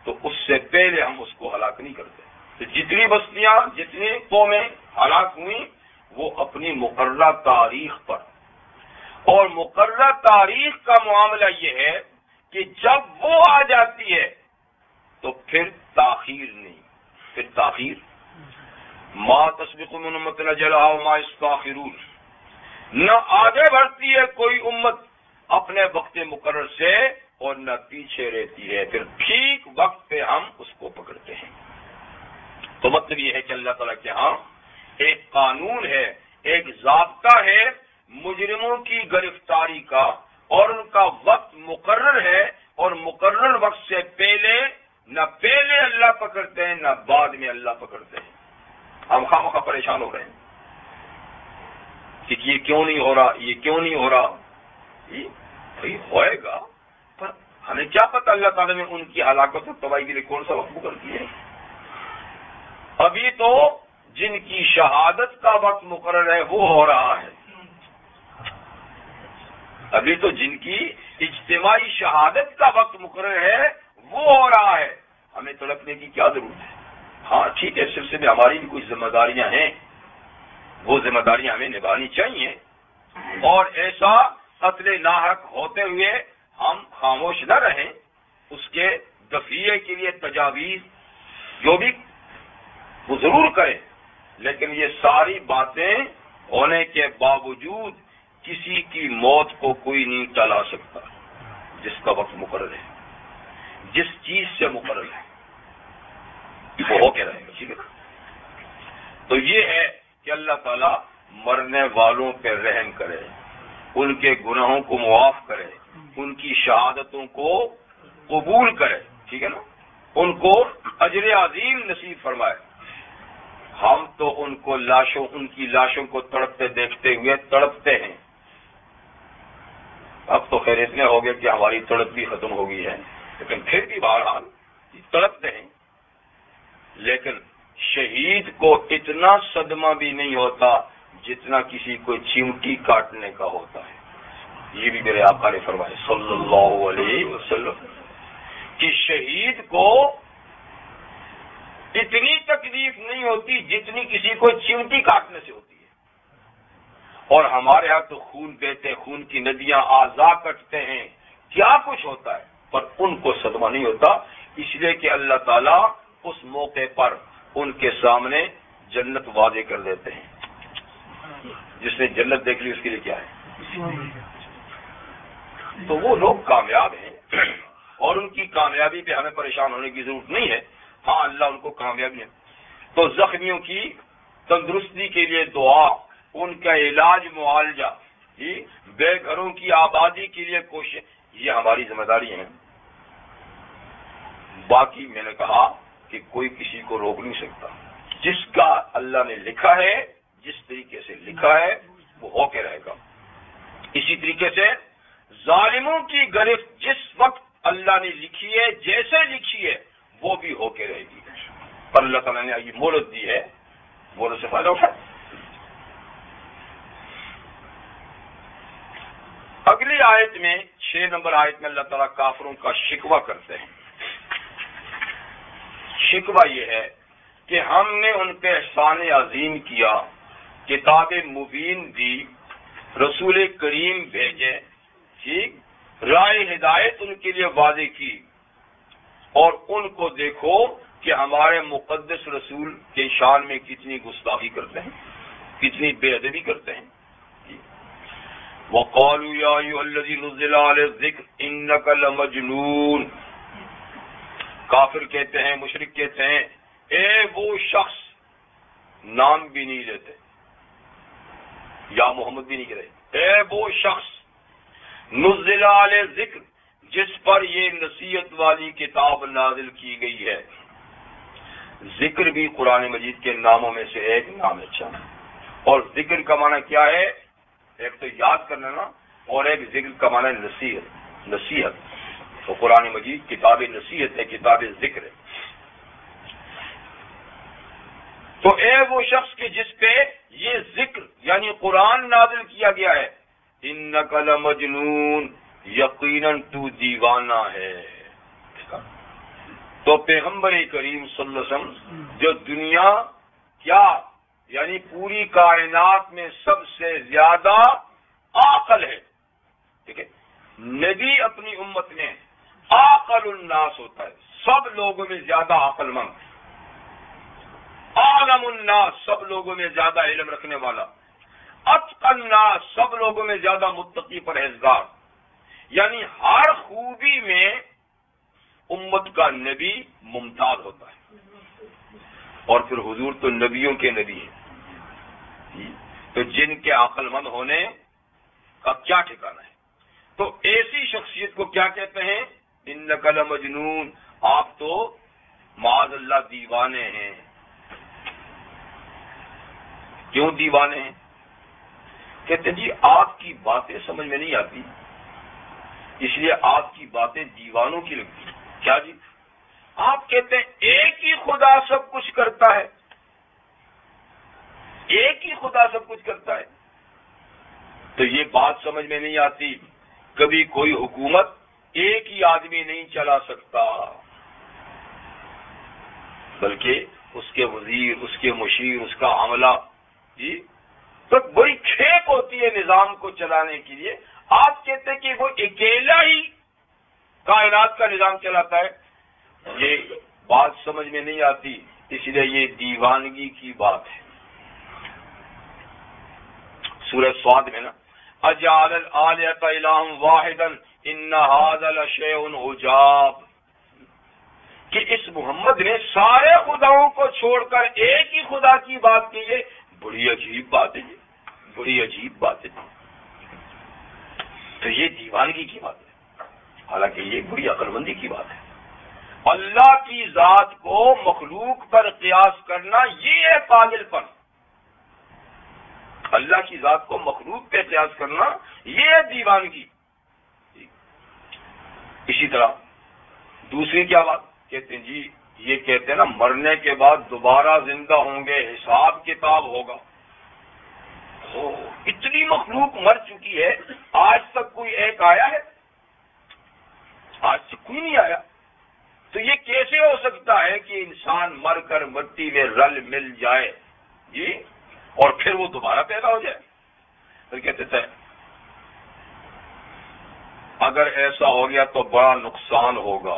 تو اس سے پہلے ہم اس کو ہلاک نہیں کرتے. تو جتنی بستیاں، جتنی قومیں ہلاک ہوئیں، وہ اپنی مقررہ تاریخ پر، اور مقررہ تاریخ کا معاملہ یہ ہے کہ جب وہ آ جاتی ہے تو پھر تاخیر نہیں، پھر تاخیر ما تسبق من امت اجلها وما یستاخرون، نہ آگے بڑھتی ہے کوئی امت اپنے وقت مقرر سے اور نہ پیچھے رہتی ہے، پھر ٹھیک وقت پہ ہم اس کو پکڑتے ہیں. تو مطلب یہ ہے کہ اللہ تعالیٰ کے ہاں ایک قانون ہے، ایک ضابطہ ہے مجرموں کی گرفتاری کا، اور ان کا وقت مقرر ہے، اور مقرر وقت سے پہلے نہ پہلے اللہ پکڑتے ہیں نہ بعد میں اللہ پکڑتے ہیں. ہم خواہ پریشان ہو رہے ہیں کہ یہ کیوں نہیں ہو رہا، یہ کیوں نہیں ہو رہا. بھائی ہوئے گا، پر ہمیں کیا پتہ اللہ تعالیٰ نے ان کی ہلاکت اور تباہی کے لیے کون سا وقت مقرر کیا ہے. ابھی تو جن کی شہادت کا وقت مقرر ہے وہ ہو رہا ہے، ابھی تو جن کی اجتماعی شہادت کا وقت مقرر ہے وہ ہو رہا ہے. ہمیں تڑپنے کی کیا ضرورت ہے؟ ہاں ٹھیک ہے، اس سلسلے میں ہماری بھی کچھ ذمہ داریاں ہیں، وہ ذمہ داریاں ہمیں نبھانی چاہیے، اور ایسا قتل ناحق ہوتے ہوئے ہم خاموش نہ رہیں. اس کے دفعے کے لیے تجاویز جو بھی وہ ضرور کریں، لیکن یہ ساری باتیں ہونے کے باوجود کسی کی موت کو کوئی نہیں ٹلا سکتا. جس کا وقت مقرر ہے، جس چیز سے مقرر ہے، وہ ہو کے رہے گا. ٹھیک ہے، تو یہ ہے کہ اللہ تعالیٰ مرنے والوں پہ رحم کرے، ان کے گناہوں کو معاف کرے، ان کی شہادتوں کو قبول کرے. ٹھیک ہے نا، ان کو اجر عظیم نصیب فرمائے. ہم تو ان کی لاشوں کو تڑپتے دیکھتے ہوئے تڑپتے ہیں. اب تو خیر اتنے ہو گئے کہ ہماری تڑپ بھی ختم ہو گئی ہے، لیکن پھر بھی بہرحال تڑپتے ہیں. لیکن شہید کو اتنا صدمہ بھی نہیں ہوتا جتنا کسی کو چیونٹی کاٹنے کا ہوتا ہے. یہ بھی میرے آقا نے فرمایا صلی اللہ علیہ وسلم کہ شہید کو اتنی تکلیف نہیں ہوتی جتنی کسی کو چیونٹی کاٹنے سے ہوتی ہے. اور ہمارے ہاں تو خون بہتے، خون کی ندیاں، اعضاء کٹتے ہیں، کیا کچھ ہوتا ہے، پر ان کو صدمہ نہیں ہوتا، اس لیے کہ اللہ تعالیٰ اس موقع پر ان کے سامنے جنت واضح کر دیتے ہیں. جس نے جنت دیکھ لی اس کے لیے کیا ہے؟ تو وہ لوگ کامیاب ہیں اور ان کی کامیابی پہ ہمیں پریشان ہونے کی ضرورت نہیں ہے. ہاں اللہ ان کو کامیابی ہے. تو زخمیوں کی تندرستی کے لیے دعا، ان کا علاج، معالجہ، بے گھروں کی آبادی کے لیے کوشش، یہ ہماری ذمہ داری ہے. باقی میں نے کہا کہ کوئی کسی کو روک نہیں سکتا. جس کا اللہ نے لکھا ہے، جس طریقے سے لکھا ہے وہ ہو کے رہے گا. اسی طریقے سے ظالموں کی گرفت جس وقت اللہ نے لکھی ہے، جیسے لکھی ہے، وہ بھی ہو کے رہے گی. پر اللہ تعالیٰ نے یہ مہلت دی ہے، مہلت سے فائدہ اٹھائے. اگلی آیت میں 6 نمبر آیت میں اللہ تعالیٰ کافروں کا شکوہ کرتے ہیں. شکوہ یہ ہے کہ ہم نے ان پہ احسان عظیم کیا، کتاب مبین دی، رسول کریم بھیجے، ٹھیک، راہ ہدایت ان کے لیے واضح کی، اور ان کو دیکھو کہ ہمارے مقدس رسول کے شان میں کتنی گستاخی کرتے ہیں، کتنی بے ادبی کرتے ہیں. وَقَالُوا يَا أَيُّهَا الَّذِي نُزِّلَ عَلَيْهِ الذِّكْرُ إِنَّكَ لَمَجْنُونَ. کافر کہتے ہیں، مشرک کہتے ہیں، اے وہ شخص، نام بھی نہیں لیتے، یا محمد بھی نہیں کہتے، اے وہ شخص نزل علیہ ذکر، جس پر یہ نصیحت والی کتاب نازل کی گئی ہے. ذکر بھی قرآن مجید کے ناموں میں سے ایک نام ہے. اور ذکر کا معنی کیا ہے؟ ایک تو یاد کرنا نا، اور ایک ذکر کا معنی نصیحت. نصیحت تو قرآن مجید کتاب نصیحت ہے، کتاب ذکر ہے. تو اے وہ شخص کہ جس پہ یہ ذکر یعنی قرآن نازل کیا گیا ہے، انک لمجنون، یقیناً تو دیوانہ ہے. تو پیغمبر کریم صلی اللہ علیہ وسلم جو دنیا کیا یعنی پوری کائنات میں سب سے زیادہ عاقل ہے، ٹھیک ہے. نبی اپنی امت میں عاقل الناس ہوتا ہے، سب لوگوں میں زیادہ عقل مند، عالم الناس سب لوگوں میں زیادہ علم رکھنے والا، اتقى الناس سب لوگوں میں زیادہ متقی پرہیزگار. یعنی ہر خوبی میں امت کا نبی ممتاز ہوتا ہے. اور پھر حضور تو نبیوں کے نبی ہیں، تو جن کے عقل مند ہونے کا کیا ٹھکانا ہے. تو ایسی شخصیت کو کیا کہتے ہیں؟ انک لمجنون، آپ تو معاذ اللہ دیوانے ہیں. کیوں دیوانے ہیں؟ کہتے ہیں جی آپ کی باتیں سمجھ میں نہیں آتی، اس لیے آپ کی باتیں دیوانوں کی لگتی. کیا جی؟ آپ کہتے ہیں ایک ہی خدا سب کچھ کرتا ہے، ایک ہی خدا سب کچھ کرتا ہے، تو یہ بات سمجھ میں نہیں آتی. کبھی کوئی حکومت ایک ہی آدمی نہیں چلا سکتا، بلکہ اس کے وزیر، اس کے مشیر، اس کا عملہ، جی تو بڑی کھیپ ہوتی ہے نظام کو چلانے کے لیے. آپ کہتے ہیں کہ وہ اکیلا ہی کائنات کا نظام چلاتا ہے. یہ بات سمجھ میں نہیں آتی، اس لیے یہ دیوانگی کی بات ہے. سورہ صاد میں نا، اجعل الآلہۃ الہا واحدا ان ھذا لشیء عجاب، کہ اس محمد نے سارے خداؤں کو چھوڑ کر ایک ہی خدا کی بات کی ہے. بڑی عجیب بات ہے، بڑی عجیب بات ہے. تو یہ دیوانگی کی بات ہے، حالانکہ یہ بڑی عقل مندی کی بات ہے. اللہ کی ذات کو مخلوق پر قیاس کرنا یہ ہے پاگل پن. اللہ کی ذات کو مخلوق پہ قیاس کرنا یہ ہے دیوانگی. اسی طرح دوسری کیا بات کہتے ہیں جی، یہ کہتے ہیں نا مرنے کے بعد دوبارہ زندہ ہوں گے، حساب کتاب ہوگا۔ اتنی مخلوق مر چکی ہے، آج تک کوئی ایک آیا ہے؟ آج تک کوئی نہیں آیا۔ تو یہ کیسے ہو سکتا ہے کہ انسان مر کر مٹی میں رل مل جائے جی اور پھر وہ دوبارہ پیدا ہو جائے؟ پھر کہتے تھے اگر ایسا ہو گیا تو بڑا نقصان ہوگا،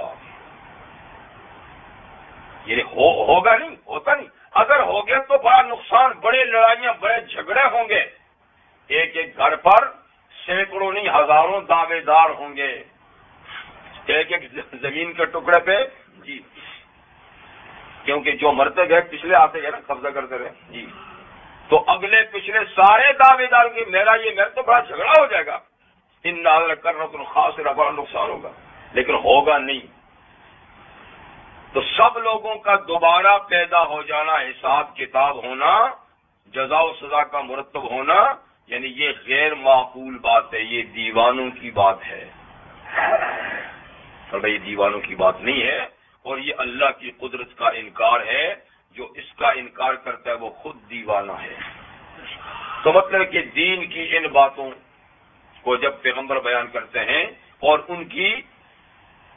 یہ ہوگا نہیں، ہوتا نہیں، اگر ہو گیا تو بڑا نقصان، بڑے لڑائیاں، بڑے جھگڑے ہوں گے، ایک ایک گھر پر سینکڑوں نہیں ہزاروں دعوے دار ہوں گے، ایک ایک زمین کے ٹکڑے پہ جی، کیونکہ جو مرتے گئے پچھلے آتے گئے نا قبضہ کرتے رہے جی، تو اگلے پچھلے سارے دعوے دار کے میرا تو بڑا جھگڑا ہو جائے گا، ان نازل کرنا تو خاص بڑا نقصان ہوگا، لیکن ہوگا نہیں۔ تو سب لوگوں کا دوبارہ پیدا ہو جانا، حساب کتاب ہونا، جزا و سزا کا مرتب ہونا، یعنی یہ غیر معقول بات ہے، یہ دیوانوں کی بات ہے۔ یہ دیوانوں کی بات نہیں ہے، اور یہ اللہ کی قدرت کا انکار ہے۔ جو اس کا انکار کرتا ہے وہ خود دیوانہ ہے۔ تو مطلب کہ دین کی ان باتوں کو جب پیغمبر بیان کرتے ہیں اور ان کی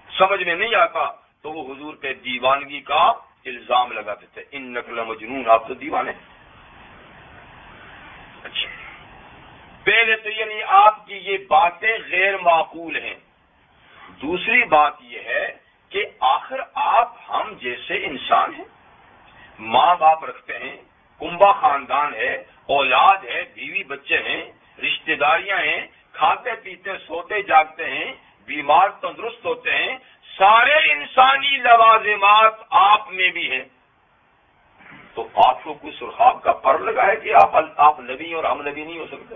سمجھ میں نہیں آتا تو وہ حضور پہ دیوانگی کا الزام لگاتے تھے، انک لمجنون، آپ تو دیوانے۔ اچھا، پہلے تو یعنی آپ کی یہ باتیں غیر معقول ہیں۔ دوسری بات یہ ہے کہ آخر آپ ہم جیسے انسان ہیں، ماں باپ رکھتے ہیں، کنبا خاندان ہے، اولاد ہے، بیوی بچے ہیں، رشتہ داریاں ہیں، کھاتے پیتے سوتے جاگتے ہیں، بیمار تندرست ہوتے ہیں، سارے انسانی لوازمات آپ میں بھی ہیں۔ تو آپ کو کوئی سرخاب کا پر لگا ہے کہ آپ نبی اور ہم نبی نہیں ہو سکتے؟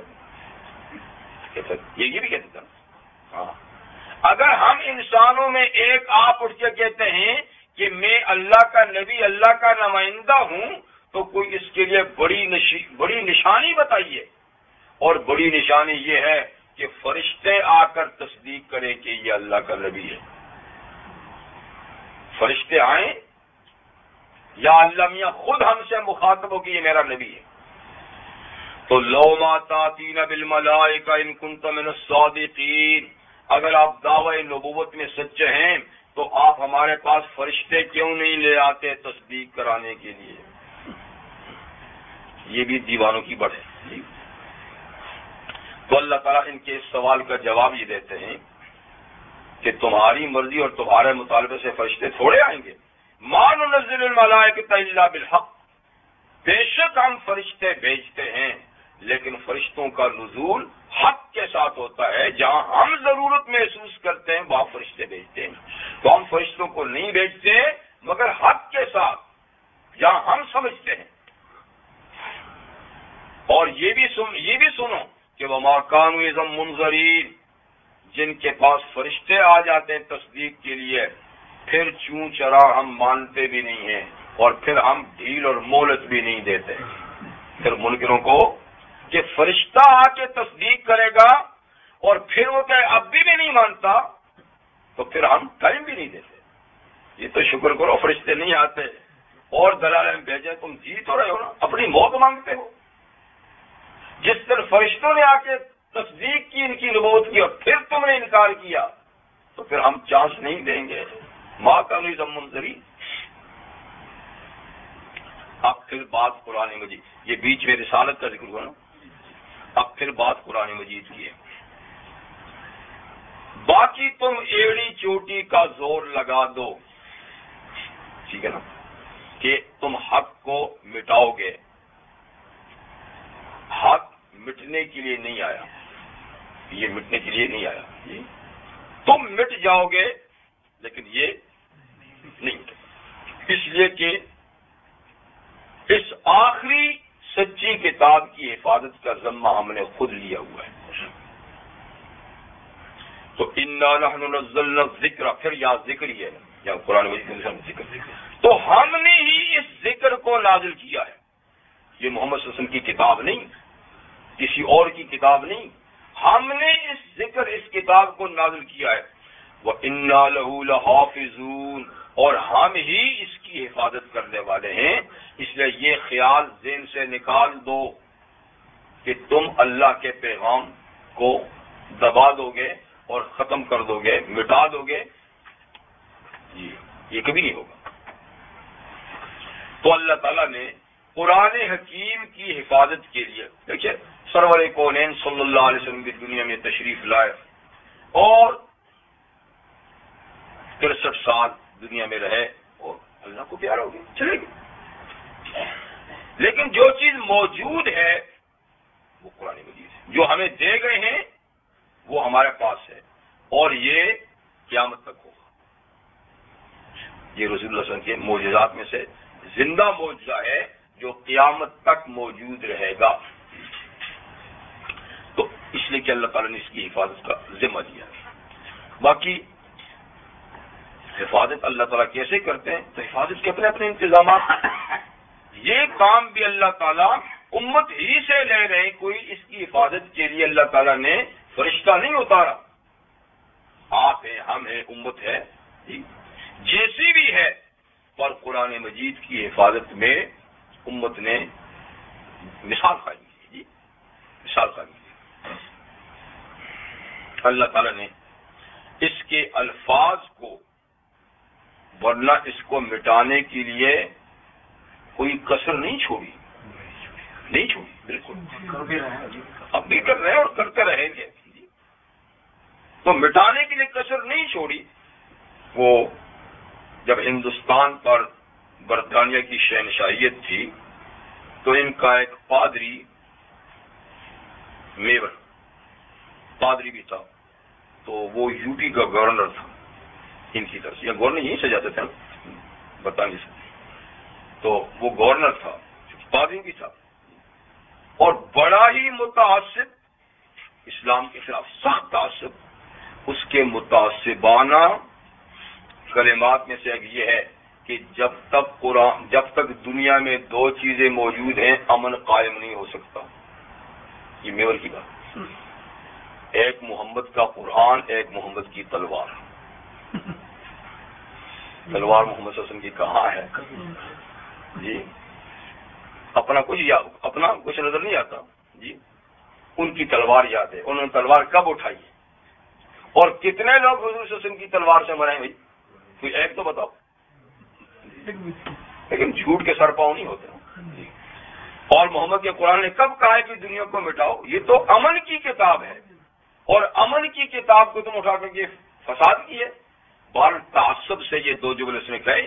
یہ بھی کہتے ہیں ہاں، اگر ہم انسانوں میں ایک آپ اٹھ کے کہتے ہیں کہ میں اللہ کا نبی، اللہ کا نمائندہ ہوں، تو کوئی اس کے لیے بڑی نشانی بتائیے۔ اور بڑی نشانی یہ ہے کہ فرشتے آ کر تصدیق کریں کہ یہ اللہ کا نبی ہے۔ فرشتے آئیں یا اللہ میاں خود ہم سے مخاطب ہو کہ یہ میرا نبی ہے۔ تو لو ما تاتین بالملائکہ ان کنت من الصادقین، اگر آپ دعوی نبوت میں سچے ہیں تو آپ ہمارے پاس فرشتے کیوں نہیں لے آتے تصدیق کرانے کے لیے؟ یہ بھی دیوانوں کی بڑھ ہے۔ تو اللہ تعالیٰ ان کے اس سوال کا جواب یہ دیتے ہیں کہ تمہاری مرضی اور تمہارے مطالبے سے فرشتے تھوڑے آئیں گے۔ ما ننزل الملائکۃ الا بالحق، بے شک ہم فرشتے بھیجتے ہیں لیکن فرشتوں کا نزول حق کے ساتھ ہوتا ہے، جہاں ہم ضرورت محسوس کرتے ہیں وہاں فرشتے بھیجتے ہیں۔ تو ہم فرشتوں کو نہیں بھیجتے مگر حق کے ساتھ، جہاں ہم سمجھتے ہیں۔ اور یہ بھی سنو کہ وما كانوا اذا منذرین، جن کے پاس فرشتے آ جاتے ہیں تصدیق کے لیے، پھر چوں چرا ہم مانتے بھی نہیں ہیں اور پھر ہم ڈھیل اور مہلت بھی نہیں دیتے۔ پھر منکروں کو کہ فرشتہ آ کے تصدیق کرے گا اور پھر وہ کہ اب بھی نہیں مانتا تو پھر ہم ٹائم بھی نہیں دیتے۔ یہ تو شکر کرو فرشتے نہیں آتے اور دلائل بھیجے، تم جی تو رہے ہو نا، اپنی موت مانگتے ہو۔ جس دن فرشتوں نے آ کے تصدیق کی ان کی نبوت کی اور پھر تم نے انکار کیا تو پھر ہم چانس نہیں دیں گے۔ ما كانوا اذا منذرین۔ اب پھر بات قرآن مجید، یہ بیچ میں رسالت کا ذکر ہوا نا، اب پھر بات قرآن مجید کی ہے۔ باقی تم ایڑی چوٹی کا زور لگا دو، ٹھیک ہے نا، کہ تم حق کو مٹاؤ گے۔ حق مٹنے کے لیے نہیں آیا، یہ مٹنے کے لیے نہیں آیا، تم مٹ جاؤ گے لیکن یہ نہیں، اس لیے کہ اس آخری سچی کتاب کی حفاظت کا ذمہ ہم نے خود لیا ہوا ہے۔ تو انا نحن نزلنا الذکر، پھر یہاں ذکر ہی ہے، یہاں قرآن مجید میں ذکر، تو ہم نے ہی اس ذکر کو نازل کیا ہے۔ یہ محمد صلی اللہ علیہ وسلم کی کتاب نہیں، کسی اور کی کتاب نہیں، ہم نے اس ذکر، اس کتاب کو نازل کیا ہے۔ وَإِنَّا لَهُ لَحَافِظُونَ، اور ہم ہی اس کی حفاظت کرنے والے ہیں. اس لیے یہ خیال ذہن سے نکال دو کہ تم اللہ کے پیغام کو دبا دو گے اور ختم کر دو گے، مٹا دو گے، یہ کبھی نہیں ہوگا. تو اللہ تعالیٰ نے قرآن حکیم کی حفاظت کے لیے، دیکھیے سرور کونین صلی اللہ علیہ وسلم کی دنیا میں تشریف لائے اور 63 سال دنیا میں رہے اور اللہ کو پیارا ہو گیا، چلے گئے. لیکن جو چیز موجود ہے وہ قرآن مجید ہے، جو ہمیں دے گئے ہیں وہ ہمارے پاس ہے اور یہ قیامت تک ہوگا. یہ رسول اللہ صلی اللہ علیہ وسلم کے معجزات میں سے زندہ معجزہ ہے جو قیامت تک موجود رہے گا. تو اس لیے کہ اللہ تعالیٰ نے اس کی حفاظت کا ذمہ دیا. باقی حفاظت اللہ تعالیٰ کیسے کرتے ہیں؟ تو حفاظت کے اپنے اپنے انتظامات. یہ کام بھی اللہ تعالیٰ امت ہی سے لے رہے ہیں. کوئی اس کی حفاظت کے لیے اللہ تعالیٰ نے فرشتہ نہیں اتارا. آپ ہیں، ہم ہیں، امت ہے جیسی بھی ہے، پر قرآن مجید کی حفاظت میں امت نے مثال قائم کی. مثال قائم کی. اللہ تعالیٰ نے اس کے الفاظ کو، ورنہ اس کو مٹانے کے لیے کوئی کسر نہیں چھوڑی، نہیں چھوڑی. بالکل کر بھی رہے ہیں، اب بھی کر رہے ہیں اور کرتے رہیں گے. تو مٹانے کے لیے کسر نہیں چھوڑی. وہ جب ہندوستان پر برطانیہ کی شہنشاہیت تھی تو ان کا ایک پادری، میور پادری بھی تھا، تو وہ یو پی کا گورنر تھا ان کی طرف سے، یا گورنر یہیں سے جاتے تھے برطانیہ سے. تو وہ گورنر تھا، پادری بھی تھا اور بڑا ہی متعصب، اسلام کے خلاف سخت تعصب. اس کے متعصبانہ کلمات میں سے ایک یہ ہے کہ جب تک دنیا میں 2 چیزیں موجود ہیں امن قائم نہیں ہو سکتا. یہ میور کی بات. ایک محمد کا قرآن، ایک محمد کی تلوار. تلوار محمد صلی اللہ علیہ وسلم کی کہاں ہے جی؟ اپنا کچھ نظر نہیں آتا جی. ان کی تلوار یاد ہے. انہوں نے تلوار کب اٹھائی اور کتنے لوگ حضور صلی اللہ علیہ وسلم کی تلوار سے مرے بھائی؟ کوئی ایک تو بتاؤ. لیکن جھوٹ کے سر پاؤں نہیں ہوتے. اور محمد کے قرآن نے کب کہا ہے کہ دنیا کو مٹاؤ؟ یہ تو امن کی کتاب ہے اور امن کی کتاب کو تم اٹھا کر کے فساد کی ہے. بال تعصب سے یہ 2 جملے اس نے کہے،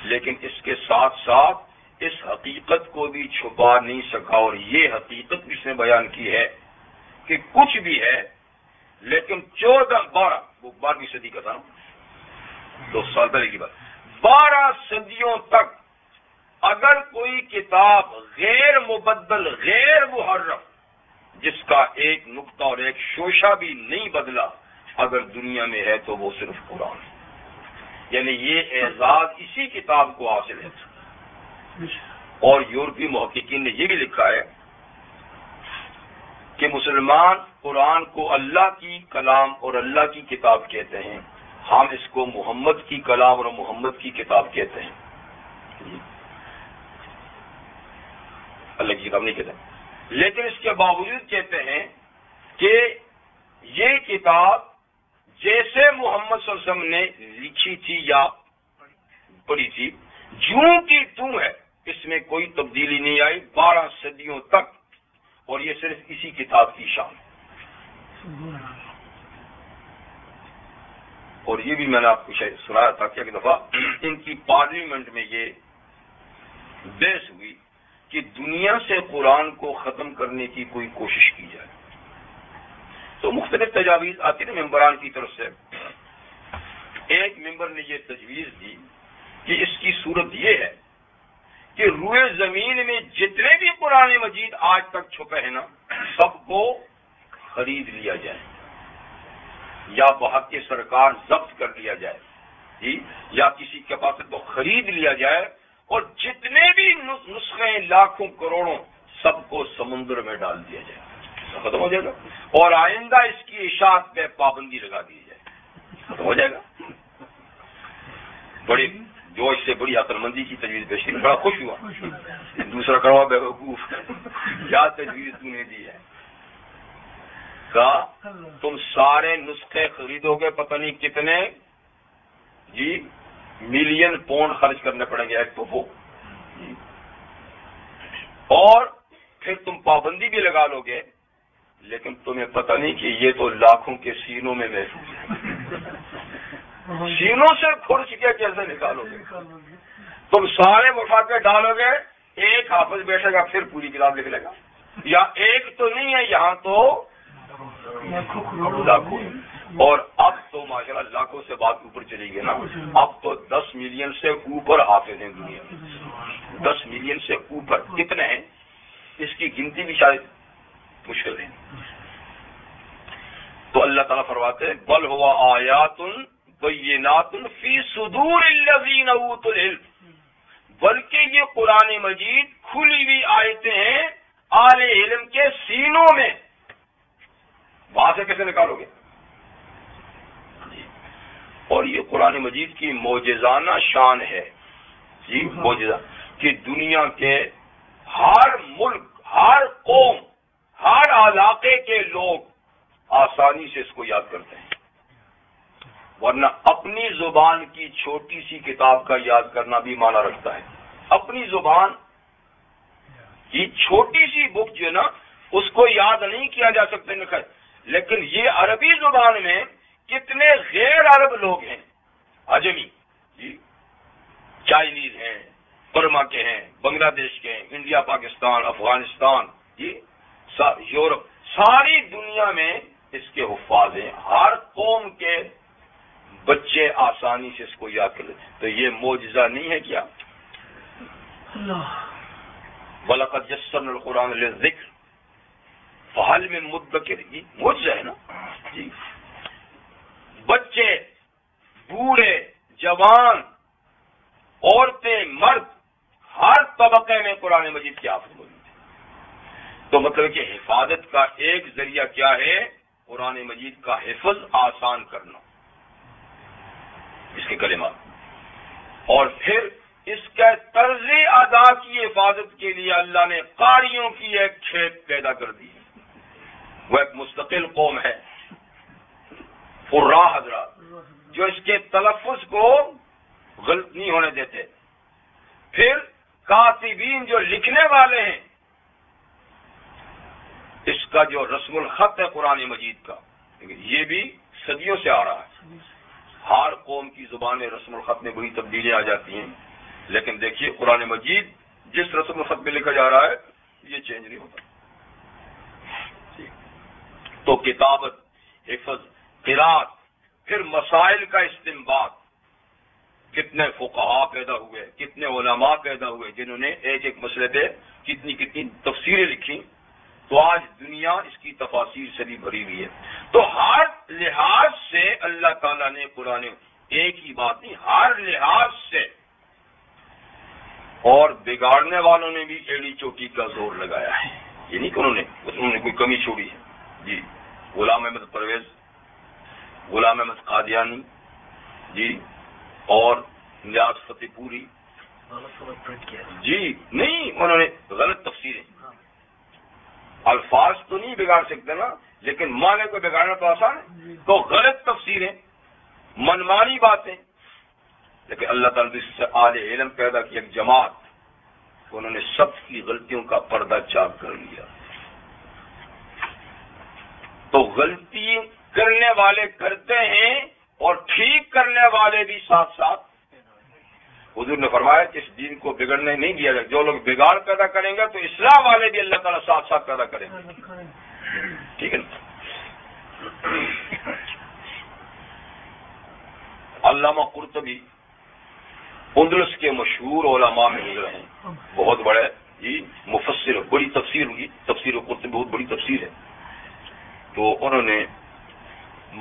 لیکن اس کے ساتھ ساتھ اس حقیقت کو بھی چھپا نہیں سکا. اور یہ حقیقت بھی اس نے بیان کی ہے کہ کچھ بھی ہے، لیکن 12ویں صدی کا تھا، 2 سال پہلے کی بات، 12 صدیوں تک اگر کوئی کتاب غیر مبدل، غیر محرف، جس کا ایک نقطہ اور ایک شوشہ بھی نہیں بدلا، اگر دنیا میں ہے تو وہ صرف قرآن ہے. یعنی یہ اعزاز اسی کتاب کو حاصل ہے. اور یورپی محققین نے یہ بھی لکھا ہے کہ مسلمان قرآن کو اللہ کی کلام اور اللہ کی کتاب کہتے ہیں، ہم اس کو محمد کی کلام اور محمد کی کتاب کہتے ہیں. اللہ کی کتاب نہیں کہتے، لیکن اس کے باوجود کہتے ہیں کہ یہ کتاب جیسے محمد صلی اللہ علیہ وسلم نے لکھی تھی یا پڑھی تھی، جوں کی توں ہے، اس میں کوئی تبدیلی نہیں آئی 12 صدیوں تک. اور یہ صرف اسی کتاب کی شان ہے. اور یہ بھی میں نے آپ کو شاید سنایا تھا کہ ایک دفعہ ان کی پارلیمنٹ میں یہ بحث ہوئی کہ دنیا سے قرآن کو ختم کرنے کی کوئی کوشش کی جائے. تو مختلف تجاویز آتی ہیں ممبران کی طرف سے. ایک ممبر نے یہ تجویز دی کہ اس کی صورت یہ ہے کہ روئے زمین میں جتنے بھی قرآن مجید آج تک چھپے ہیں نا، سب کو خرید لیا جائے یا بحق سرکار ضبط کر لیا جائے جی، یا کسی کے پاس کو خرید لیا جائے، اور جتنے بھی نسخے لاکھوں کروڑوں سب کو سمندر میں ڈال دیا جائے، ختم ہو جائے گا. اور آئندہ اس کی اشاعت پہ پابندی لگا دی جائے. تو ہو جائے گا. بڑی جوش سے بڑی عقل مندی کی تجویز پیش کی, بڑا خوش ہوا. دوسرا کروا بیوقوف, کیا تجویز تم نے دی ہے؟ کہا تم سارے نسخے خریدو گے پتہ نہیں کتنے جی ملین پاؤنڈ خرچ کرنے پڑیں گے ایک تو وہ, اور پھر تم پابندی بھی لگا لو گے, لیکن تمہیں پتہ نہیں کہ یہ تو لاکھوں کے سینوں میں محفوظ ہے. سینوں سے کھرچ کے کیسے نکالو گے؟ تم سارے اٹھا کے ڈالو گے, ایک حافظ بیٹھے گا پھر پوری کتاب لکھ لے گا. یا ایک تو نہیں ہے, یہاں تو لاکھوں. اور اب تو ماشاءاللہ لاکھوں سے بات اوپر چلی گئی نا, اب تو 10 ملین سے اوپر حافظ ہیں دنیا میں. 10 ملین سے اوپر کتنے ہیں اس کی گنتی بھی شاید مشکل ہے. تو اللہ تعالیٰ فرماتے ہیں بل ہوا آیات بینات فی صدور الذین اوتوا العلم, بلکہ یہ قرآن مجید کھلی ہوئی آیتیں ہیں اہل علم کے سینوں میں. وہاں سے کیسے نکالو گے؟ اور یہ قرآن مجید کی معجزانہ شان ہے جی, معجزہ کہ دنیا کے ہر ملک, ہر قوم, ہر علاقے کے لوگ آسانی سے اس کو یاد کرتے ہیں. ورنہ اپنی زبان کی چھوٹی سی کتاب کا یاد کرنا بھی معنی رکھتا ہے. اپنی زبان کی چھوٹی سی بک جو ہے نا اس کو یاد نہیں کیا جا سکتا, لیکن یہ عربی زبان میں کتنے غیر عرب لوگ ہیں, عجمی جی, چائنیز ہیں, برما کے ہیں, بنگلہ دیش کے ہیں, انڈیا, پاکستان, افغانستان جی, یورپ, ساری دنیا میں اس کے حفاظ ہیں. ہر قوم کے بچے آسانی سے اس کو یاد کر لیتے. تو یہ معجزہ نہیں ہے کیا؟ وَلَقَدْ يَسَّرْنَا الْقُرْآنَ لِلذِّكْرِ فَهَلْ مِن مُدَّكِرٍ, یہ معجزہ ہے نا جی. بچے, بوڑھے, جوان, عورتیں, مرد, ہر طبقے میں قرآن مجید کی حافظ موجود ہے. تو مطلب کہ حفاظت کا ایک ذریعہ کیا ہے؟ قرآن مجید کا حفظ آسان کرنا, اس کے کلمات. اور پھر اس کے طرز ادا کی حفاظت کے لیے اللہ نے قاریوں کی ایک کھیپ پیدا کر دی. وہ ایک مستقل قوم ہے, قراء حضرات, جو اس کے تلفظ کو غلط نہیں ہونے دیتے. پھر کاتبین جو لکھنے والے ہیں, اس کا جو رسم الخط ہے قرآن مجید کا, یہ بھی صدیوں سے آ رہا ہے. ہر قوم کی زبان میں رسم الخط میں بڑی تبدیلیاں آ جاتی ہیں, لیکن دیکھیے قرآن مجید جس رسم الخط میں لکھا جا رہا ہے یہ چینج نہیں ہوتا. تو کتابت, حفظ, قراءت, پھر مسائل کا استنباط. کتنے فقہا پیدا ہوئے, کتنے علماء پیدا ہوئے جنہوں نے ایک ایک مسئلے پہ کتنی کتنی تفسیریں لکھی. تو آج دنیا اس کی تفاسیر سے بھی بھری ہوئی ہے. تو ہر لحاظ سے اللہ تعالیٰ نے قرآن, ایک ہی بات نہیں, ہر لحاظ سے. اور بگاڑنے والوں نے بھی ایڑی چوٹی کا زور لگایا ہے. یہ نہیں کہ انہوں نے کوئی کمی چھوڑی ہے جی. غلام احمد پرویز, غلام احمد قادیانی جی, اور نیاز فتح پوری جی, نہیں انہوں نے غلط تفسیریں. الفاظ تو نہیں بگاڑ سکتے نا, لیکن معنی کو بگاڑنا تو آسان ہے. تو غلط تفسیریں, منمانی باتیں, لیکن اللہ تعالیٰ نے اس سے اہل علم پیدا کی ایک جماعت, تو انہوں نے سب کی غلطیوں کا پردہ چاک کر لیا. تو غلطی کرنے والے کرتے ہیں اور ٹھیک کرنے والے بھی ساتھ ساتھ. حضور نے فرمایا کہ اس دین کو بگڑنے نہیں دیا جائے. جو لوگ بگاڑ پیدا کریں گے تو اصلاح والے بھی اللہ تعالیٰ ساتھ ساتھ پیدا کریں گے. ٹھیک ہے نا. علامہ قرطبی اندلس کے مشہور علماء میں گزرے ہیں, بہت بڑے جی مفسر, بڑی تفسیر ہوگی, تفسیر قرطبی بہت بڑی تفسیر ہے. تو انہوں نے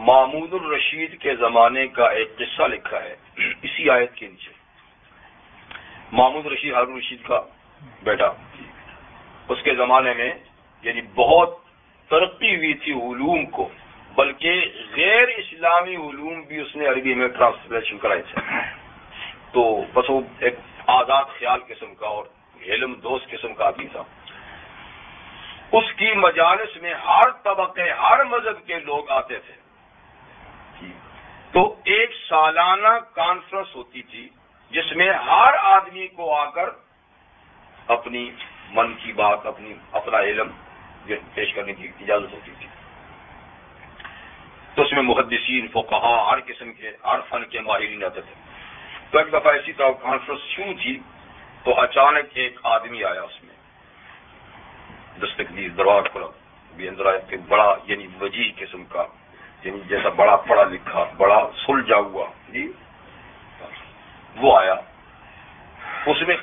محمود الرشید کے زمانے کا ایک قصہ لکھا ہے اسی آیت کے نیچے. محمود رشید ہارون رشید کا بیٹا, اس کے زمانے میں یعنی بہت ترقی ہوئی تھی علوم کو, بلکہ غیر اسلامی علوم بھی اس نے عربی میں ٹرانسلیشن کرائے تھے. تو بس وہ ایک آزاد خیال قسم کا اور علم دوست قسم کا آدمی تھا. اس کی مجالس میں ہر طبقے ہر مذہب کے لوگ آتے تھے. تو ایک سالانہ کانفرنس ہوتی تھی جس میں ہر آدمی کو آ کر اپنی من کی بات اپنا علم پیش کرنے کی اجازت ہوتی تھی. تو اس میں محدثین فقہا ہر قسم کے ہر فن کے ماہرین آتے تھے. تو ایک دفعہ ایسی طرح کانفرنس شروع تھی تو اچانک ایک آدمی آیا, اس میں دستک دی, دروازہ کھلا, بھی اندر آیا کہ بڑا یعنی وجیح قسم کا, یعنی جیسا بڑا پڑھا لکھا بڑا سلجھا ہوا جی وہ آیا. اس نے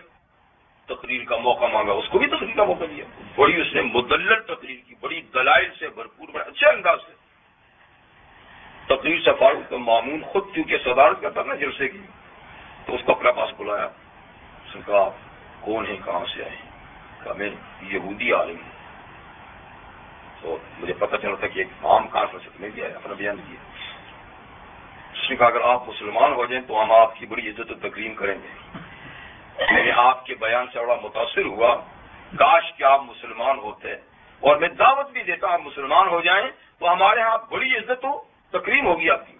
تقریر کا موقع مانگا, اس کو بھی تقریر کا موقع دیا. بڑی اس نے مدلل تقریر کی, بڑی دلائل سے بھرپور, بڑے اچھے انداز سے تقریر سے فارغ. تو مامون خود کیونکہ صدارت کرتا نا جلسے کی, تو اس کو اپنے پاس بلایا. اس نے کہا کون ہے, کہاں سے آئے؟ کہا میں یہودی عالم ہوں. تو مجھے پتہ چلا تھا کہ ایک عام کانفرنس میں بھی آیا, اپنا بیان دیا. اس نے کہا اگر آپ مسلمان ہو جائیں تو ہم آپ کی بڑی عزت و تکریم کریں گے. میں آپ کے بیان سے بڑا متاثر ہوا, کاش کہ آپ مسلمان ہوتے, اور میں دعوت بھی دیتا ہوں آپ مسلمان ہو جائیں تو ہمارے ہاں بڑی عزت و تکریم ہوگی آپ کی.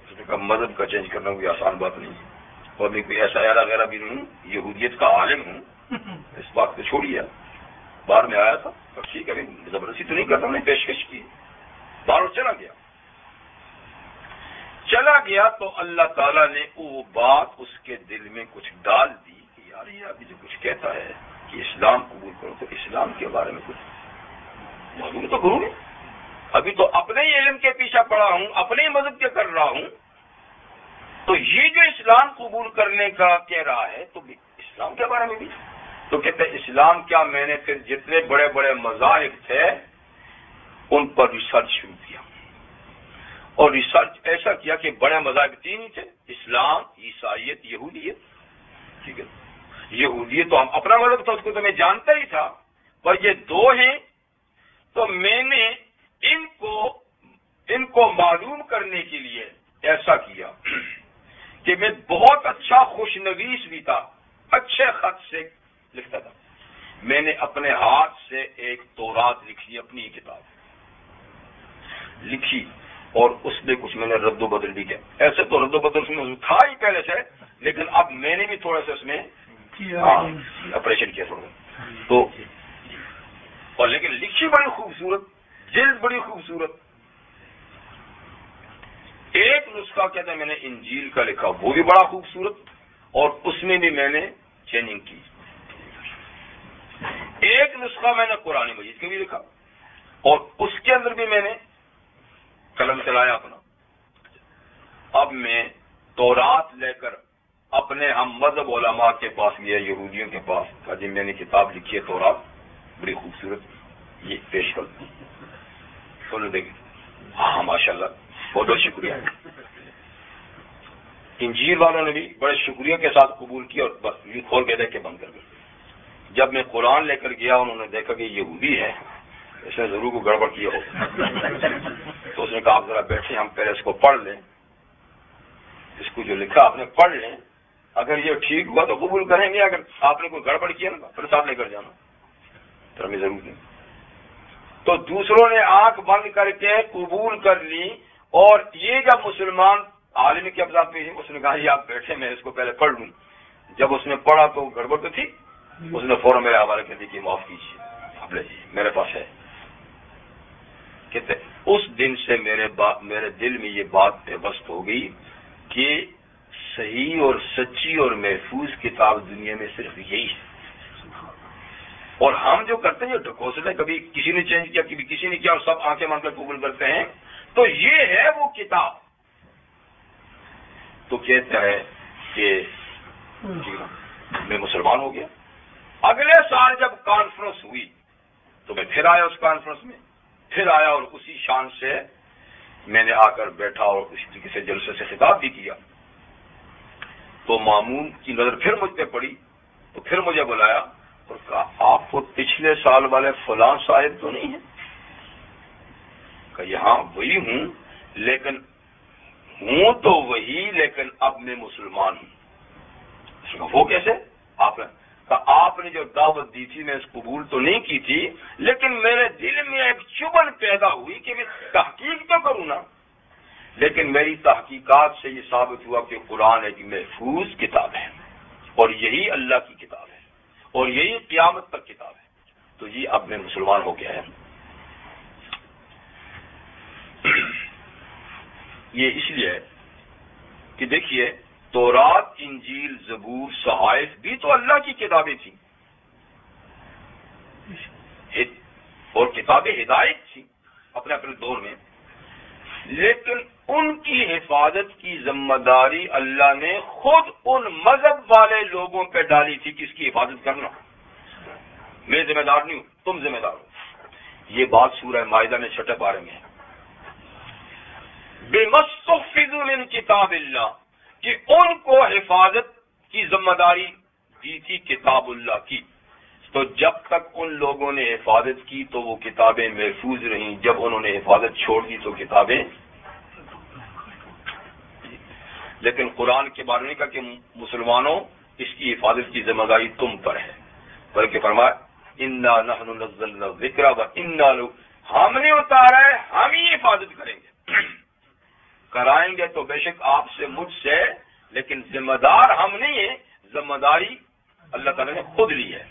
اس نے کہا مذہب کا چینج کرنا کوئی آسان بات نہیں ہے, اور میں کوئی ایسا ایرا غیرہ بھی نہیں ہوں, یہودیت کا عالم ہوں, اس بات کو چھوڑیے. باہر میں آیا تھا, ٹھیک ہے زبردستی تو نہیں کرتا, ہم نے پیشکش کی, باہر چلا گیا تو اللہ تعالیٰ نے وہ بات اس کے دل میں کچھ ڈال دی کہ یار یہ ابھی جو کچھ کہتا ہے کہ اسلام قبول کرو, تو اسلام کے بارے میں کچھ معلوم تو کروں گے. ابھی تو اپنے ہی علم کے پیچھے پڑا ہوں, اپنے ہی مذہب کے کر رہا ہوں, تو یہ جو اسلام قبول کرنے کا کہہ رہا ہے تو اسلام کے بارے میں بھی. تو کہتے ہیں اسلام کیا, میں نے پھر جتنے بڑے بڑے مذاہب تھے ان پر ریسرچ شروع کیا, اور ریسرچ ایسا کیا کہ بڑے مذاہب تین ہی تھے, اسلام, عیسائیت, یہودیت. ٹھیک ہے, یہودیت تو ہم اپنا مذہب تھا, اس کو تو میں جانتا ہی تھا, پر یہ دو ہیں تو میں نے ان کو معلوم کرنے کے لیے ایسا کیا کہ میں بہت اچھا خوش نویس بھی تھا, اچھے خط سے لکھتا تھا. میں نے اپنے ہاتھ سے ایک تورات لکھی, اپنی ہی کتاب لکھی, اور اس میں کچھ میں نے رد و بدل بھی کیا. ایسے تو رد و بدل اس میں تھا ہی پہلے سے, لیکن اب میں نے بھی تھوڑا سا اس میں آپریشن کیا تھوڑا. تو اور لیکن لکھی بڑی خوبصورت, جلد بڑی خوبصورت. ایک نسخہ کہتے ہیں میں نے انجیل کا لکھا, وہ بھی بڑا خوبصورت, اور اس میں بھی میں نے چینجنگ کی. ایک نسخہ میں نے قرآن مجید کا بھی لکھا, اور اس کے اندر بھی میں نے قلم چلایا اپنا. اب میں تورات لے کر اپنے ہم مذہب علماء کے پاس گیا, یہودیوں کے پاس, کہا جی میں نے کتاب لکھی ہے تورات, بڑی خوبصورت, یہ پیش کر دوں. سنو دیکھیں, ہاں ماشاء اللہ, بہت بہت شکریہ. انجیل والوں نے بھی بڑے شکریہ کے ساتھ قبول کیا, اور بس یوں کھول کے دیکھ کے بند کر دیا. جب میں قرآن لے کر گیا, انہوں نے دیکھا کہ یہودی ہے, اس نے ضرور کو گڑبڑ کیا ہو. تو اس نے کہا آپ ذرا بیٹھے, ہم پہلے اس کو پڑھ لیں, اس کو جو لکھا آپ نے پڑھ لیں, اگر یہ ٹھیک ہوا تو قبول کریں گے, اگر آپ نے کوئی گڑبڑ کیا نا پھر ساتھ لے کر جانا, تو ہمیں ضرور نہیں. تو دوسروں نے آنکھ بند کر کے قبول کر لی, اور یہ جب مسلمان عالم کے افضل پہ اس نے کہا یہ آپ بیٹھے, میں اس کو پہلے پڑھ لوں. جب اس نے پڑھا تو گڑبڑ تو تھی, اس نے فوراً میرے حوالے کر دی کہ معاف کیجیے, آپ لے جی میرے پاس ہے. کہتے اس دن سے میرے دل میں یہ بات پیوست ہو گئی کہ صحیح اور سچی اور محفوظ کتاب دنیا میں صرف یہی ہے. اور ہم جو کرتے ہیں, جو ڈھکوسلے, کبھی کسی نے چینج کیا, کبھی کسی نے کیا, اور سب آنکھیں مان کر قبول کرتے ہیں, تو یہ ہے وہ کتاب. تو کہتا ہے کہ میں مسلمان ہو گیا. اگلے سال جب کانفرنس ہوئی تو میں پھر آیا, اس کانفرنس میں پھر آیا, اور اسی شان سے میں نے آ کر بیٹھا اور اسی طریقے سے جلسے سے خطاب بھی کیا. تو مامون کی نظر پھر مجھ پہ پڑی, تو پھر مجھے بلایا اور کہا آپ کو پچھلے سال والے فلاں صاحب تو نہیں ہیں؟ کہ یہاں وہی ہوں لیکن ہوں تو وہی لیکن اب میں مسلمان ہوں. وہ کیسے؟ آپ نے جو دعوت دی تھی میں اس قبول تو نہیں کی تھی لیکن میرے دل میں ایک چبھن پیدا ہوئی کہ میں تحقیق تو کروں نا. لیکن میری تحقیقات سے یہ ثابت ہوا کہ قرآن ایک محفوظ کتاب ہے اور یہی اللہ کی کتاب ہے اور یہی قیامت تک کتاب ہے. تو یہ اب میں مسلمان ہو گیا ہے. یہ اس لیے کہ دیکھیے تورات، انجیل، زبور، صحائف بھی تو اللہ کی کتابیں تھیں اور کتابیں ہدایت تھیں اپنے اپنے دور میں، لیکن ان کی حفاظت کی ذمہ داری اللہ نے خود ان مذہب والے لوگوں پہ ڈالی تھی کہ اس کی حفاظت کرنا. میں ذمہ دار نہیں ہوں، تم ذمہ دار ہو. یہ بات سورہ مائدہ میں 6 پارے میں ہے. بِمَسْتُحْفِظُ مِنْ کتاب اللہ، کہ ان کو حفاظت کی ذمہ داری دی تھی کتاب اللہ کی. تو جب تک ان لوگوں نے حفاظت کی تو وہ کتابیں محفوظ رہیں، جب انہوں نے حفاظت چھوڑ دی تو کتابیں. لیکن قرآن کے بارے میں کہا کہ مسلمانوں اس کی حفاظت کی ذمہ داری تم پر ہے، بلکہ فرمایا اِنَّا نَحْنُ نَزَّلْنَا الذِّكْرَ وَإِنَّا لَهُ، ہم نے اتارا ہے، ہم ہی حفاظت کریں گے. کرائیں گے تو بے شک آپ سے، مجھ سے، لیکن ذمہ دار ہم نہیں ہیں، ذمہ داری اللہ تعالیٰ نے خود لی ہے.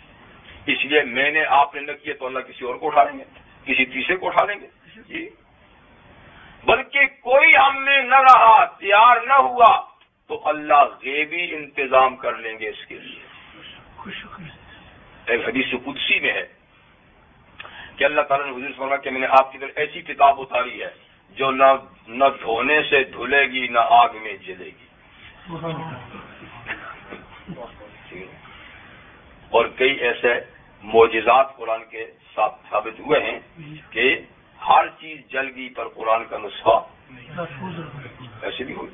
اس لیے میں نے آپ نے نہ کیے تو اللہ کسی اور کو اٹھا لیں گے، کسی تیسرے کو اٹھا لیں گے. جی بلکہ کوئی ہم میں نہ رہا، تیار نہ ہوا تو اللہ غیبی انتظام کر لیں گے اس کے لیے. ایک حدیث قدسی میں ہے کہ اللہ تعالیٰ نے حضور صلی اللہ علیہ وسلم کہ میں نے آپ کی طرف ایسی کتاب اتاری ہے جو نہ دھونے سے دھلے گی نہ آگ میں جلے گی. اور کئی ایسے معجزات قرآن کے ساتھ ثابت ہوئے ہیں کہ ہر چیز جل گئی پر قرآن کا نسخہ ایسے بھی ہوئی.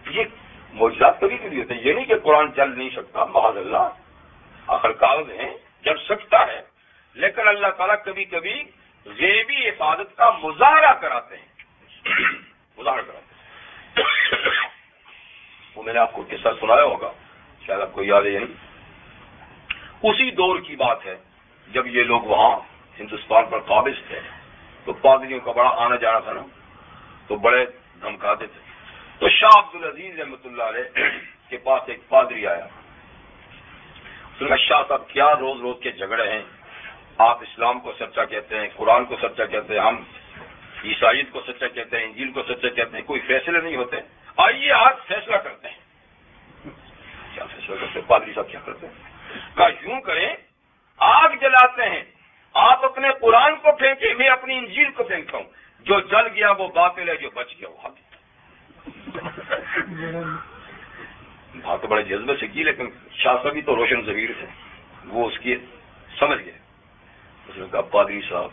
یہ معجزات کبھی کبھی ہوتے ہیں، یہ نہیں کہ قرآن جل نہیں سکتا، معاذ اللہ، آخر کاغذ ہیں، جل سکتا ہے، لیکن اللہ تعالیٰ کبھی کبھی غیبی حفاظت کا مظاہرہ کراتے ہیں. وہ میں نے آپ کو قصہ سنایا ہوگا، شاید آپ کو یاد ہے یا نہیں. اسی دور کی بات ہے جب یہ لوگ وہاں ہندوستان پر قابض تھے تو پادریوں کا بڑا آنا جانا تھا نا، تو بڑے دھمکاتے تھے. تو شاہ عبدالعزیز رحمۃ اللہ علیہ کے پاس ایک پادری آیا. اس نے کہا شاہ صاحب کیا روز روز کے جھگڑے ہیں، آپ اسلام کو سچا کہتے ہیں، قرآن کو سچا کہتے ہیں، ہم عیسائیت کو سچا کہتے ہیں، انجیل کو سچا کہتے ہیں، کوئی فیصلے نہیں ہوتے، آئیے آج فیصلہ کرتے ہیں. کیا فیصلہ کرتے ہیں؟ پادری صاحب کیا کرتے ہیں؟ کہا یوں کریں، آگ جلاتے ہیں، آپ اپنے قرآن کو پھینکیں، میں اپنی انجیل کو پھینکتا ہوں، جو جل گیا وہ باطل ہے، جو بچ گیا وہ حق. بات تو بڑے جذبے سے کی، لیکن شاہ صاحب تو روشن ضمیر تھے، وہ اس کی سمجھ گئے. اس نے کہا پادری صاحب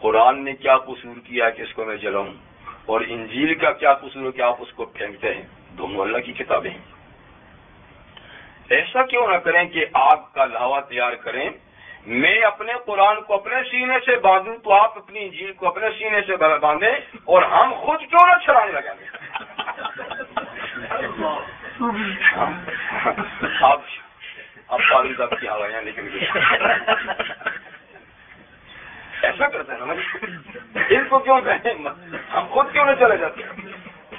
قرآن نے کیا قصور کیا کہ اس کو میں جلاؤں، اور انجیل کا کیا قصور ہے کہ آپ اس کو پھینکتے ہیں، دونوں اللہ کی کتابیں ہیں. ایسا کیوں نہ کریں کہ آگ کا لاوا تیار کریں، میں اپنے قرآن کو اپنے سینے سے باندھوں تو آپ اپنی انجیل کو اپنے سینے سے باندھیں، اور ہم خود کیوں نہ چھڑانے لگیں گے. اب پادری صاحب کی ہوائیاں نکل گئی. ایسا کرتے ہیں نا، ان کو کیوں کہیں، ہم خود کیوں نہ چلے جاتے.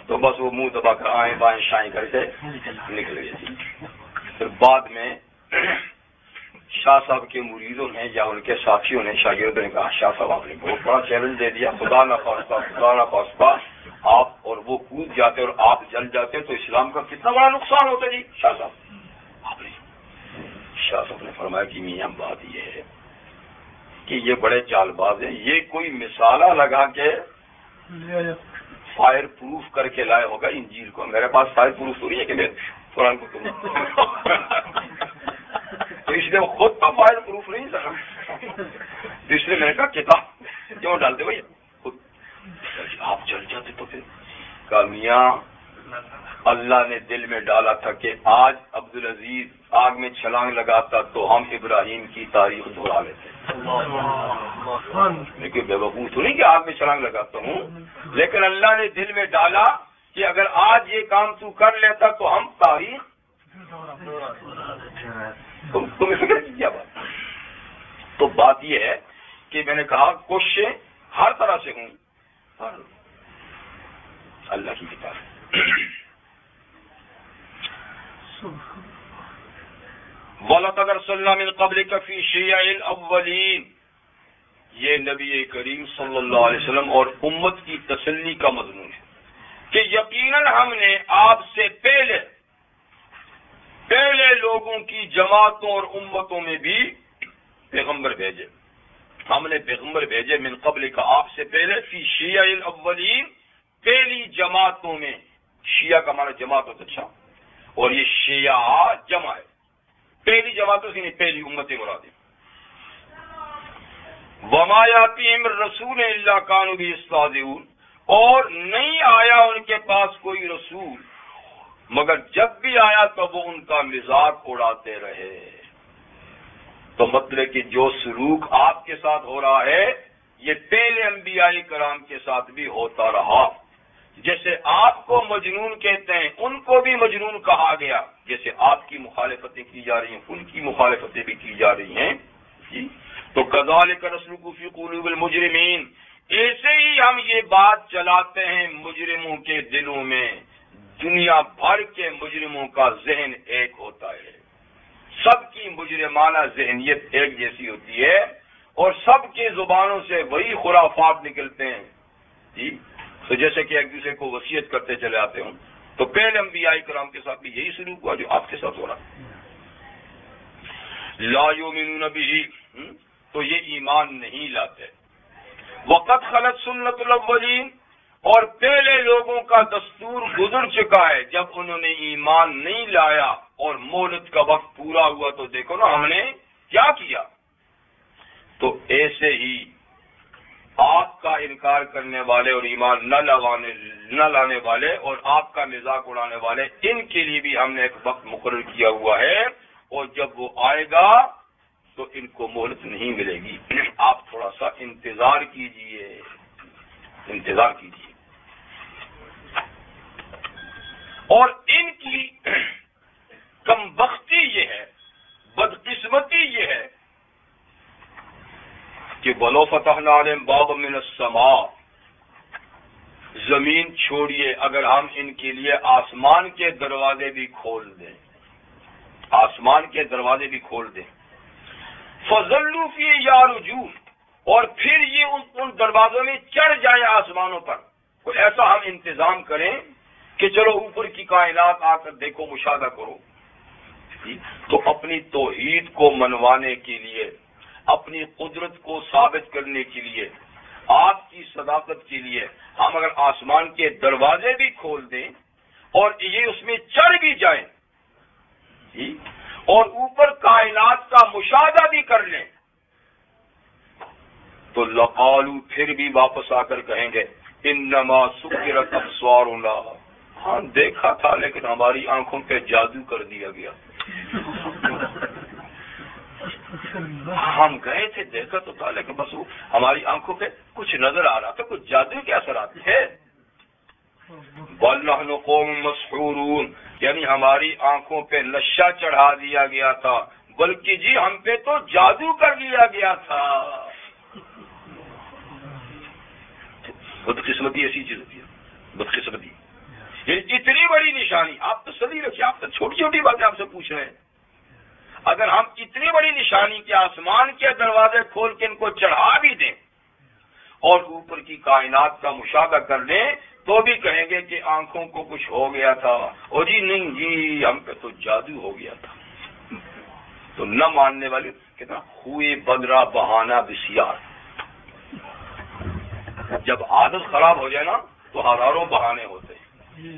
تو بس وہ منہ دبا کر آئیں بائیں شائیں کر کے نکل گئے. پھر بعد میں شاہ صاحب کے مریدوں نے یا ان کے ساتھیوں نے، شاگردوں نے کہا شاہ صاحب آپ نے بہت بڑا چیلنج دے دیا، خدا نہ خواستہ آپ اور وہ کود جاتے اور آپ جل جاتے تو اسلام کا کتنا بڑا نقصان ہوتا جی. شاہ صاحب نے فرمایا کہ میاں بات یہ ہے کہ یہ بڑے چال باز ہیں، یہ کوئی مثالہ لگا کے فائر پروف کر کے لائے ہوگا انجیل کو. میرے پاس فائر پروف تو نہیں ہے کہ میں قرآن کو تو اس لیے وہ خود تو فائر پروف نہیں سکا، اس لیے میں نے کہا کتاب کیوں ڈالتے بھائی خود آپ جل جاتے. تو پھر کہا میاں اللہ نے دل میں ڈالا تھا کہ آج عبدالعزیز آگ میں چھلانگ لگاتا تو ہم ابراہیم کی تاریخ دہرا لیتے. لیکن بے وقوف تو نہیں کہ آگ میں چھلانگ لگاتا ہوں، لیکن اللہ نے دل میں ڈالا کہ اگر آج یہ کام تو کر لیتا تو ہم تاریخ. تمہیں فکر کی کیا بات؟ تو بات یہ ہے کہ میں نے کہا کوششیں ہر طرح سے ہوں اللہ کی کتاب. وَلَقَدْ أَرْسَلْنَا مِن قَبْلِكَ فِي شِيَعِ الْأَوَّلِينَ، یہ نبی کریم صلی اللہ علیہ وسلم اور امت کی تسلی کا مضمون ہے کہ یقیناً ہم نے آپ سے پہلے لوگوں کی جماعتوں اور امتوں میں بھی پیغمبر بھیجے. ہم نے پیغمبر بھیجے من قبل کا آپ سے پہلے فی شیع الاولین، پہلی جماعتوں میں. شیعہ کا معنی جماعت ہوتا اچھا، اور یہ شیعہ جمع ہے. پہلی جماعتوں سے نہیں، پہلی امت مراد ہے. وما یاتیہم الرسول الا کانوا بہ یستہزئون، اور نہیں آیا ان کے پاس کوئی رسول مگر جب بھی آیا تو وہ ان کا مذاق اڑاتے رہے. تو مطلب کہ جو سلوک آپ کے ساتھ ہو رہا ہے یہ پہلے انبیاء کرام کے ساتھ بھی ہوتا رہا. جیسے آپ کو مجنون کہتے ہیں ان کو بھی مجنون کہا گیا، جیسے آپ کی مخالفتیں کی جا رہی ہیں ان کی مخالفتیں بھی کی جا رہی ہیں. جی تو کذالک نسلک فی قلوب المجرمین، ایسے ہی ہم یہ بات چلاتے ہیں مجرموں کے دلوں میں. دنیا بھر کے مجرموں کا ذہن ایک ہوتا ہے، سب کی مجرمانہ ذہنیت ایک جیسی ہوتی ہے اور سب کی زبانوں سے وہی خرافات نکلتے ہیں. جی تو جیسے کہ ایک دوسرے کو وصیت کرتے چلے آتے ہوں، تو پہلے انبیاء کرام کے ساتھ بھی یہی سلوک ہوا جو آپ کے ساتھ ہو رہا ہے. لا یؤمنون بہ، تو یہ ایمان نہیں لاتے. وقد خلت سنت الاولین، اور پہلے لوگوں کا دستور گزر چکا ہے. جب انہوں نے ایمان نہیں لایا اور مہلت کا وقت پورا ہوا تو دیکھو نا ہم نے کیا کیا. تو ایسے ہی آپ کا انکار کرنے والے اور ایمان نہ لانے والے اور آپ کا مذاق اڑانے والے، ان کے لیے بھی ہم نے ایک وقت مقرر کیا ہوا ہے، اور جب وہ آئے گا تو ان کو مہلت نہیں ملے گی. آپ تھوڑا سا انتظار کیجئے، انتظار کیجئے. اور ان کی کم بختی یہ ہے، بدقسمتی یہ ہے کہ وَلَوْ فَتَحْنَا عَلَيْهِمْ بَابًا مِّنَ السَّمَاءِ، زمین چھوڑیے اگر ہم ان کے لیے آسمان کے دروازے بھی کھول دیں، آسمان کے دروازے بھی کھول دیں. فَظَلُّوا فِيهِ يَعْرُجُونَ، اور پھر یہ ان دروازوں میں چڑھ جائے آسمانوں پر. کوئی ایسا ہم انتظام کریں کہ چلو اوپر کی کائنات آ کر دیکھو، مشاہدہ کرو. تو اپنی توحید کو منوانے کے لیے، اپنی قدرت کو ثابت کرنے کے لیے، آپ کی صداقت کے لیے ہم اگر آسمان کے دروازے بھی کھول دیں اور یہ اس میں چڑھ بھی جائیں اور اوپر کائنات کا مشاہدہ بھی کر لیں، تو لقالوا، پھر بھی واپس آ کر کہیں گے انما سکرت ابصارنا، ہاں دیکھا تھا لیکن ہماری آنکھوں پہ جادو کر دیا گیا. ہم گئے تھے دیکھا تو تھا لیکن بس ہماری آنکھوں پہ کچھ نظر آ رہا تھا، کچھ جادو کے اثرات تھے. بل نحن قوم مسحورون، یعنی ہماری آنکھوں پہ نشہ چڑھا دیا گیا تھا، بلکہ جی ہم پہ تو جادو کر لیا گیا تھا. بدقسمتی ایسی چیز ہوتی ہے، بدقسمتی. اتنی بڑی نشانی، آپ تو صدی رکھیے، آپ تو چھوٹی چھوٹی باتیں آپ سے پوچھ رہے ہیں. اگر ہم اتنی بڑی نشانی کے آسمان کے دروازے کھول کے ان کو چڑھا بھی دیں اور اوپر کی کائنات کا مشاہدہ کر لیں تو بھی کہیں گے کہ آنکھوں کو کچھ ہو گیا تھا، اور جی نہیں جی ہم پہ تو جادو ہو گیا تھا. تو نہ ماننے والے کتنا ہوئے بدرا بہانہ بسیار. جب عادت خراب ہو جائے نا تو ہزاروں بہانے ہوتے ہیں،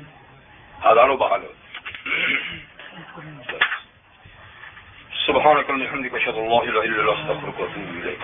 ہزاروں بہانے ہوتے ہیں. سبحانك اللهم وبحمدك اشهد ان لا اله الا انت استغفرك واتوب اليك.